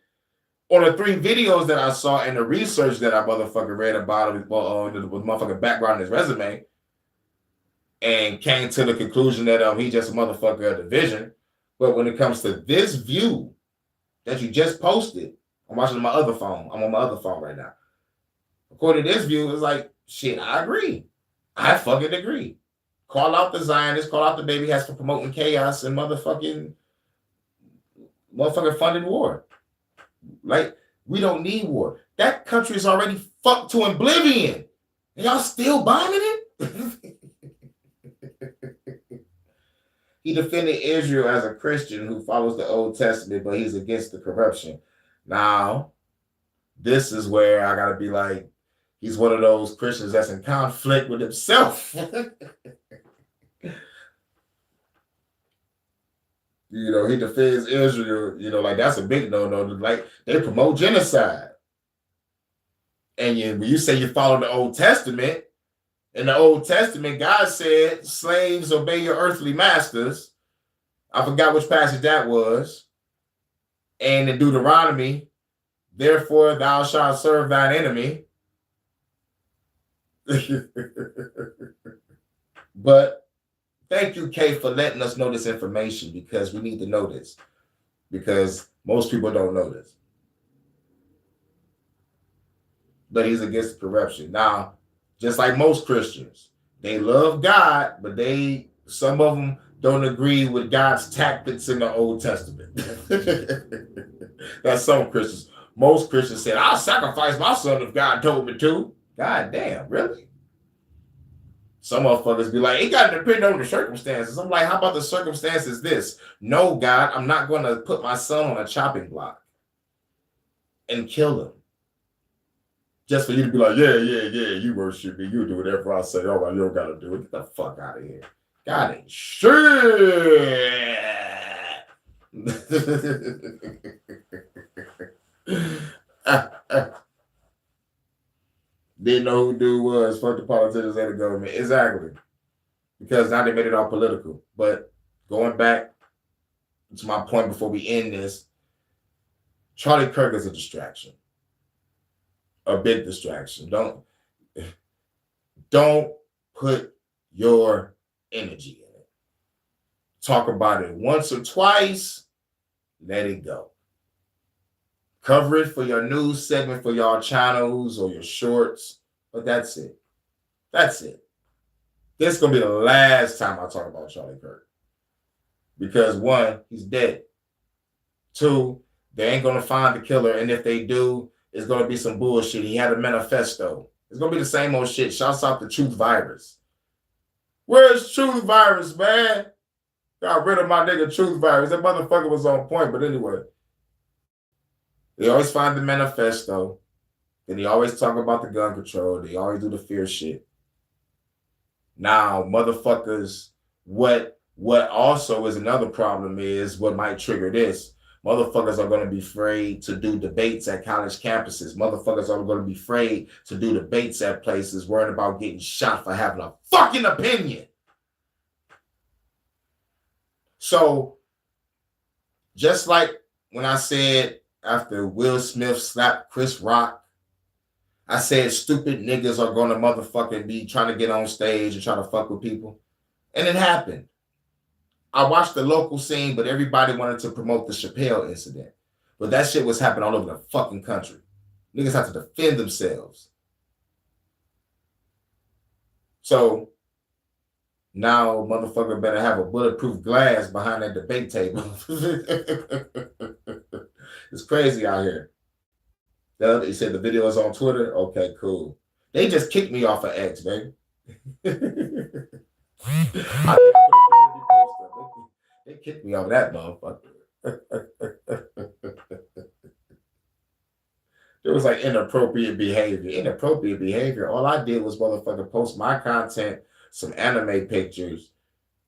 On the 3 videos that I saw and the research that I motherfucker read about it, with motherfucking background in his resume, and came to the conclusion that he just a motherfucker of the vision. But when it comes to this view that you just posted, I'm watching on my other phone. I'm on my other phone right now. According to this view, it's like, shit, I agree. I fucking agree. Call out the Zionists, call out the baby hats for promoting chaos and motherfucking funded war. Like, we don't need war. That country is already fucked to oblivion. And y'all still bombing it? He defended Israel as a Christian who follows the Old Testament, but he's against the corruption. Now, this is where I gotta be like, he's one of those Christians that's in conflict with himself. You know, he defends Israel, you know, like that's a big no-no. Like, they promote genocide. And when you say you follow the Old Testament, in the Old Testament, God said, slaves, obey your earthly masters. I forgot which passage that was. And in Deuteronomy, therefore thou shalt serve thine enemy. But thank you, Kay, for letting us know this information, because we need to know this. Because most people don't know this. But he's against corruption. Now, just like most Christians, they love God, but some of them don't agree with God's tactics in the Old Testament. That's some Christians. Most Christians said, I'll sacrifice my son if God told me to. God damn, really? Some motherfuckers be like, it got to depend on the circumstances. I'm like, how about the circumstances this? No, God, I'm not going to put my son on a chopping block and kill him. Just for you to be like, yeah, you worship me. You do whatever I say. All right, you don't got to do it. Get the fuck out of here. God ain't shit. Didn't know who dude was. Fuck the politicians and the government. Exactly. Because now they made it all political. But going back to my point before we end this, Charlie Kirk is a distraction. A big distraction. Don't put your energy in it. Talk about it once or twice. Let it go. Cover it for your news segment, for your channels or your shorts. But that's it. That's it. This is going to be the last time I talk about Charlie Kirk. Because 1, he's dead. 2, they ain't going to find the killer. And if they do, it's going to be some bullshit. He had a manifesto. It's going to be the same old shit. Shouts out the Truth Virus. Where's Truth Virus, man? Got rid of my nigga Truth Virus. That motherfucker was on point. But anyway, they always find the manifesto. Then they always talk about the gun control. They always do the fear shit. Now, motherfuckers, what also is another problem is what might trigger this. Motherfuckers are going to be afraid to do debates at college campuses. Motherfuckers are going to be afraid to do debates at places, worrying about getting shot for having a fucking opinion. So, just like when I said after Will Smith slapped Chris Rock, I said stupid niggas are going to motherfucking be trying to get on stage and try to fuck with people. And it happened. I watched the local scene, but everybody wanted to promote the Chappelle incident. But that shit was happening all over the fucking country. Niggas have to defend themselves. So now motherfucker better have a bulletproof glass behind that debate table. It's crazy out here. He said the video is on Twitter. Okay, cool. They just kicked me off of X, baby. They kicked me off that motherfucker. It was like inappropriate behavior. Inappropriate behavior. All I did was motherfucker post my content, some anime pictures,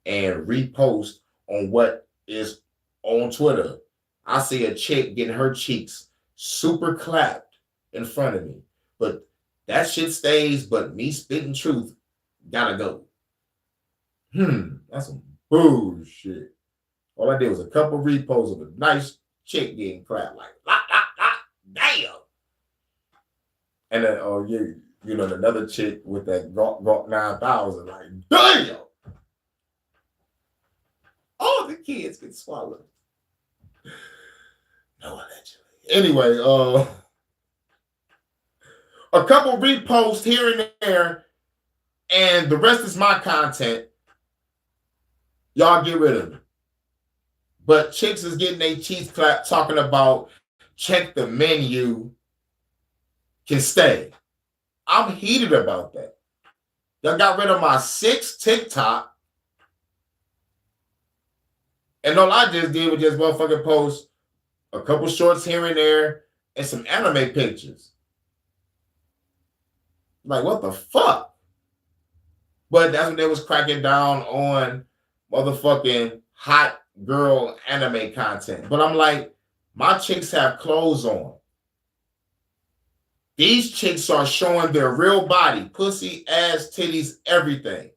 and repost on what is on Twitter. I see a chick getting her cheeks super clapped in front of me. But that shit stays, but me spitting truth gotta go. That's some bullshit. All I did was a couple reposts of a nice chick getting clapped like, damn. And then, another chick with that Gawk 9000, like, damn. All the kids get swallowed. No, allegedly. Anyway, a couple reposts here and there, and the rest is my content. Y'all get rid of it. But chicks is getting their cheeks clapped talking about check the menu can stay. I'm heated about that. Y'all got rid of my 6 TikTok. And all I just did was just motherfucking post a couple shorts here and there and some anime pictures. Like, what the fuck? But that's when they was cracking down on motherfucking hot girl anime content. But I'm like, my chicks have clothes on. These chicks are showing their real body, pussy, ass, titties, everything.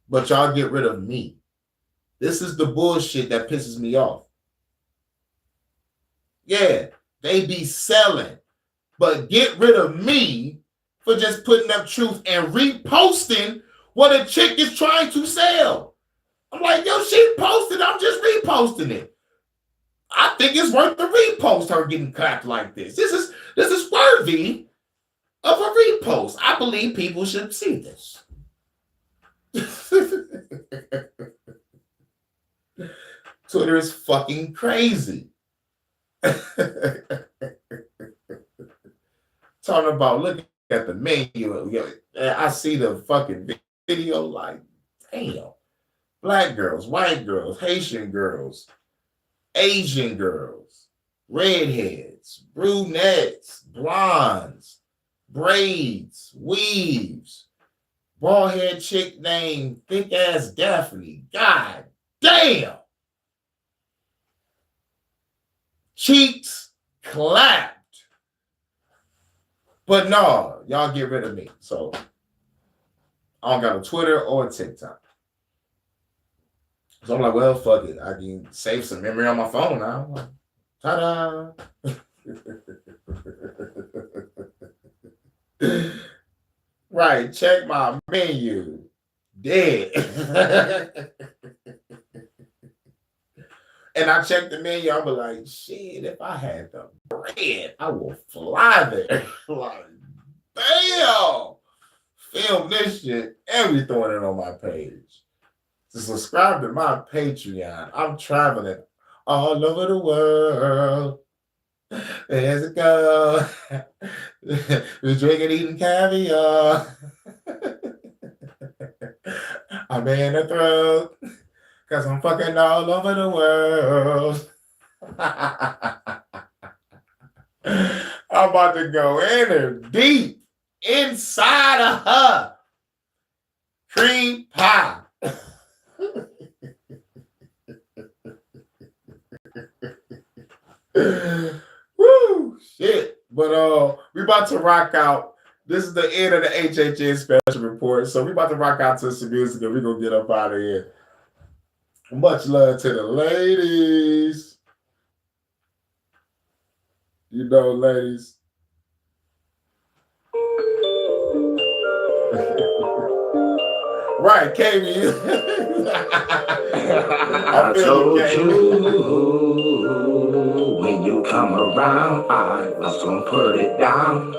But y'all get rid of me. This is the bullshit that pisses me off. Yeah, they be selling, but get rid of me for just putting up truth and reposting what a chick is trying to sell. I'm like, yo, she posted, I'm just reposting it. I think it's worth the repost, her getting clapped like this. This is worthy of a repost. I believe people should see this. Twitter is fucking crazy. Talking about looking at the menu. I see the fucking video like, damn. Black girls, white girls, Haitian girls, Asian girls, redheads, brunettes, blondes, braids, weaves, bald head chick named thick ass Daphne. God damn. Cheeks clapped. But no, y'all get rid of me. So I don't got a Twitter or a TikTok. So I'm like, well, fuck it. I can save some memory on my phone now. Like, ta-da. Right, check my menu. Dead. And I checked the menu, I'll be like, shit, if I had the bread, I will fly there. Like, damn. Film this shit and be throwing it on my page. To subscribe to my Patreon. I'm traveling all over the world. There's a go. We're drinking, eating caviar. I'm in the throat. Because I'm fucking all over the world. I'm about to go in there deep inside of her. Cream pie. Woo, shit. But we about to rock out. This is the end of the HHN Special Report. So we about to rock out to some music and we're going to get up out of here. Much love to the ladies. You know, ladies. Right, Katie. I told you when you come around, I was gonna put it down.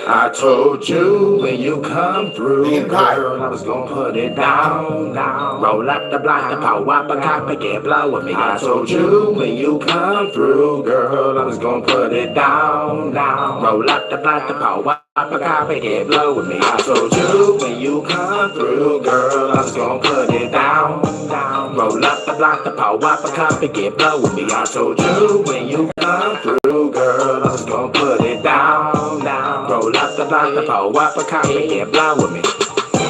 I told you when you come through, girl, I was gonna put it down, down. Roll up the block, the power up a copy, get blow with me. I told you when you come through, girl, I was gonna put it down, down. Roll up the block, the power up a copy, get blow with me. I told you when you come through, girl, I was gonna put it down, down. Roll up the block, the power up a copy, get blow with me. I told you when you come through, girl, I was gonna put it down, down. Roll up the block, the power up a copy, get blow with me.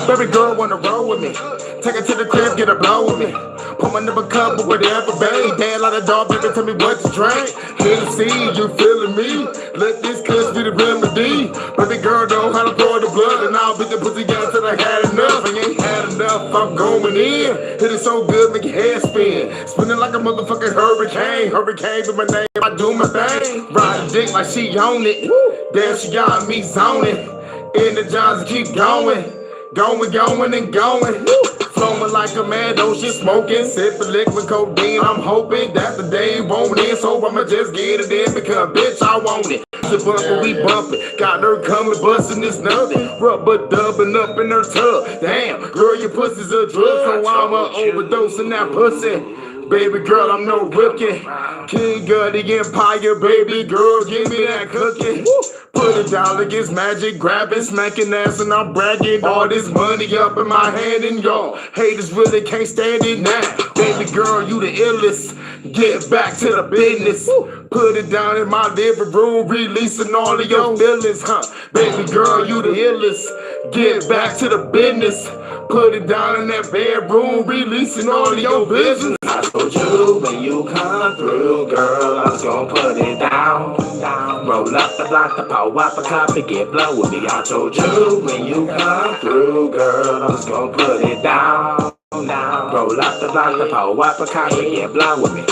Baby girl wanna roll with me. Take her to the crib, get a blow with me. Put my number cup or whatever, babe. Dad like a dog, baby, tell me what to drink. Here to see you feeling me. Let this cuss be the remedy. Baby girl know how to pour the blood, and I'll beat the pussy down till I had enough. I ain't had enough, I'm going in. Hit it so good, make your head spin. Spinning like a motherfucking hurricane. Hurricane with my name, I do my thing. Ride a dick like she own it. Damn, she got me zoning. Energize, keep going. Going and going. Flowing like a mad ocean, smoking, sipping liquid codeine. I'm hoping that the day won't end, so I'ma just get it in because bitch, I want it. The bumper, we bumping. Got her coming, busting this nothing. Rubber dubbing up in her tub. Damn, girl, your pussy's a drug, so I'ma overdose in that pussy. Baby girl, I'm no rookie. King of the empire, baby girl, give me that cookie. Put it down against magic, grabbing, smacking ass, and I'm bragging. All this money up in my hand, and y'all haters really can't stand it now. Baby girl, you the illest. Get back to the business. Put it down in my living room, releasing all of your feelings, huh? Baby girl, you the illest. Get back to the business. Put it down in that bedroom, releasing all of your visions. I told you when you come through, girl, I was gonna put it down, down. Roll up the block, the power up a copy, get blow with me. I told you when you come through, girl, I was gonna put it down, down. Roll up the block, the power up a copy, get blow with me.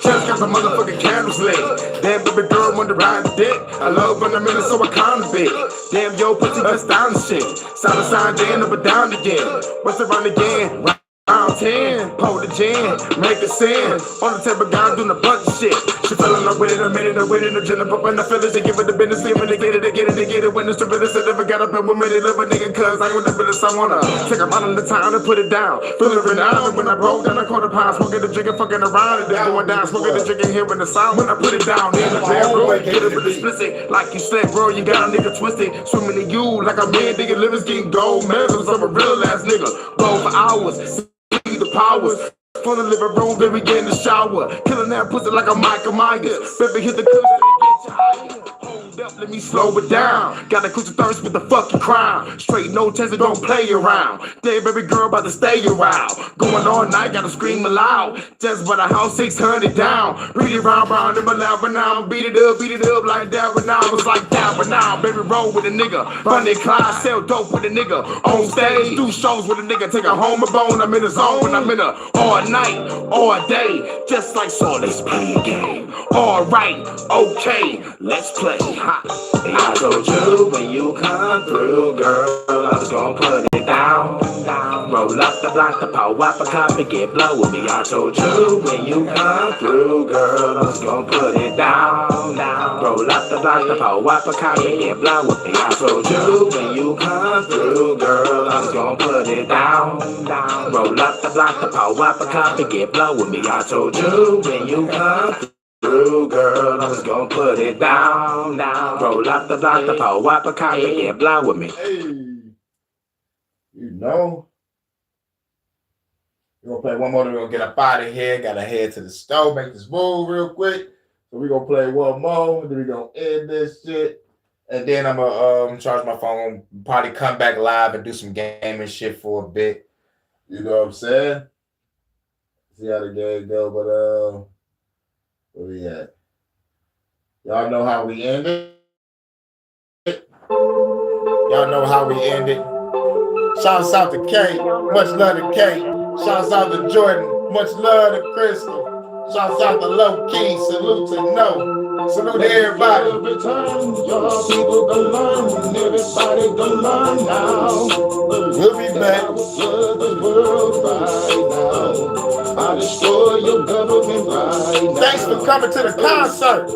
Just got some motherfucking candles lit. Damn, baby girl want to ride the dick. I love when I'm in it, so I kinda big. Damn, yo, pussy bust down the shit. Side to side, then up and down again. What's around again? Round 10, pull the gin, make a sin. On the table, God doing a bunch of shit. She fell in love with it, a minute, a winning, a gin, up in the feelings, they give it the business, give it, they get it, they get it, they get it. When it's the business, I never got up and women, they love a nigga, cause I want the business, I wanna take a run in the town and put it down. Feel it renowned when I roll down a quarter pound, smoking the drinking, fucking around, and then going down, smoking the drinking, hearing the sound. When I put it down in the bedroom, get it really explicit. Like you said, bro, you got a nigga twisted. Swimming in you like a man, nigga, living, getting gold medals. I'm a real ass nigga, roll for hours. The powers from the living room, baby, get in the shower, killing that pussy like a Michael Myers. Baby, hit the cushion and get you higher. Hold up, let me slow it down. Gotta quit your thirst with the fucking crime. Straight, no chance, don't play around. Damn, baby girl, about to stay around. Going all night, gotta scream aloud. Just by the house, 600 down. Read it round, round, in my lap, but now beat it up like that. But now it's like that, but now, baby, roll with a nigga. Run it, Clyde, sell dope with a nigga. On stage, do shows with a nigga. Take a home a bone, I'm in the zone when I'm in a all night, all day. Just like so, let's play a game. Alright, okay, let's play. Ha. I told you when you come through, girl, I was gonna put it down, down. Roll up the block, the power up a copy, get blow with me. I told you when you come through, girl, I was gonna put it down, down. Roll up the block, the power up a copy, get blow with me. I told you when you come through, girl, I was gonna put it down, down. Roll up the block, the power up a copy, get blow with me. I told you when you come through, girl, I was gonna put it down, down. Roll up the block, the power up a copy, get blow with me. Hey, you know, we're gonna play one more, then we're gonna get up out of here. Gotta head to the store, make this move real quick. So we're gonna play one more, then we're gonna end this shit. And then I'm gonna charge my phone, probably come back live and do some gaming shit for a bit. You know what I'm saying? See how the game go, but where we at? Y'all know how we end it? Y'all know how we end it. Shouts out to Kay, much love to Kay. Shouts out to Jordan, much love to Crystal. Shouts out to Low Key, salute to No. Salute to everybody. Every time your people gonna learn, everybody gonna learn now. We'll be back. I will flood the world right now. I destroy your government right Thanks for coming to the concert.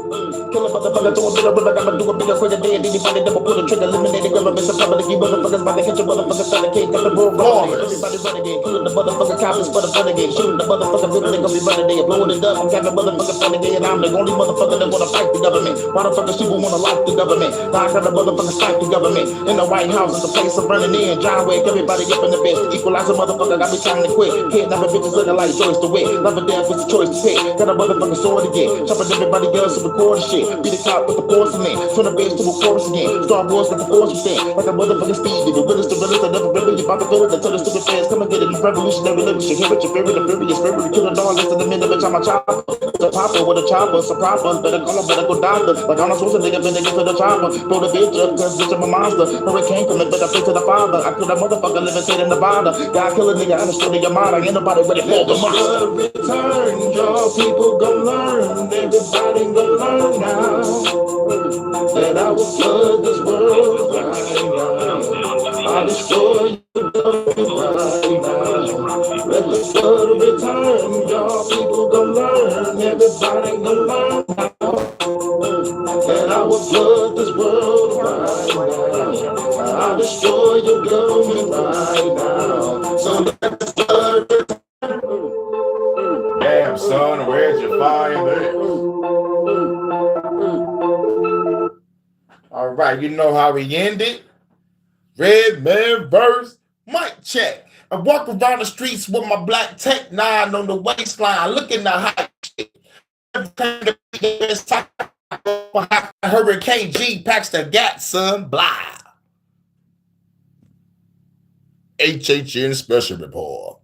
Kill a motherfucker, throw a bit of rubber, I'ma do a bigger quicker day. Anybody double pull the trigger, eliminated government, the public, you motherfuckers about to catch a motherfucker, start a cake, got the road rolling. Everybody renegade, killing the motherfucker coppers for the renegade, shooting the motherfucker building, they gonna be running, they blowing it up. I'm having motherfucker renegade, I'm the only motherfucker that wanna fight the government. Why the fuck is people wanna like the government? Now I got the motherfuckers fight the government. In the White House is the place of running in. John Wick, everybody up in the bed. Equalize a motherfucker, got me trying to quit. Hitting up a bitches looking like Joyce to wit. Love or death is a choice to pick. Got a motherfucking sword to get. Chopping everybody else to record shit. Be the cop with the porcelain. Turn the bitch to a chorus again. Star Wars with the force within. Like a motherfucking Steve. The realest, I never really about to feel it. Until the stupid fans come and get it. Revolutionary living shit. Hear it, you fear it, the furious spirit. The killer dog, listen to me, the bitch, I'm a chopper. The popper with a chopper, it's a proper. Better call him, better go doctor. Like I'm not supposed to nigga, better get to the chopper. Throw the bitch up, cause bitch, I'm a monster. Hurricane coming, better pray to the father. I kill that motherfucker, levitating the bother. God kill a nigga, I understood your mind. Ain't nobody ready for the monster. Return, y'all people gon' learn. Everybody gon' learn now. That I will flood this world right now. I'll destroy you right now. Let the flood return, y'all people gon' learn. Everybody gon' learn now. That I will flood this world right now. I'll destroy your government right now. So let the flood return. Damn, son, where's your fire there? All right, you know how we ended. Red man verse, mic check. I walk around the streets with my black Tech 9 on the waistline, looking the hot shit. Every time the best time, Hurricane G packs the gat, son. Blah. HHN Special Report.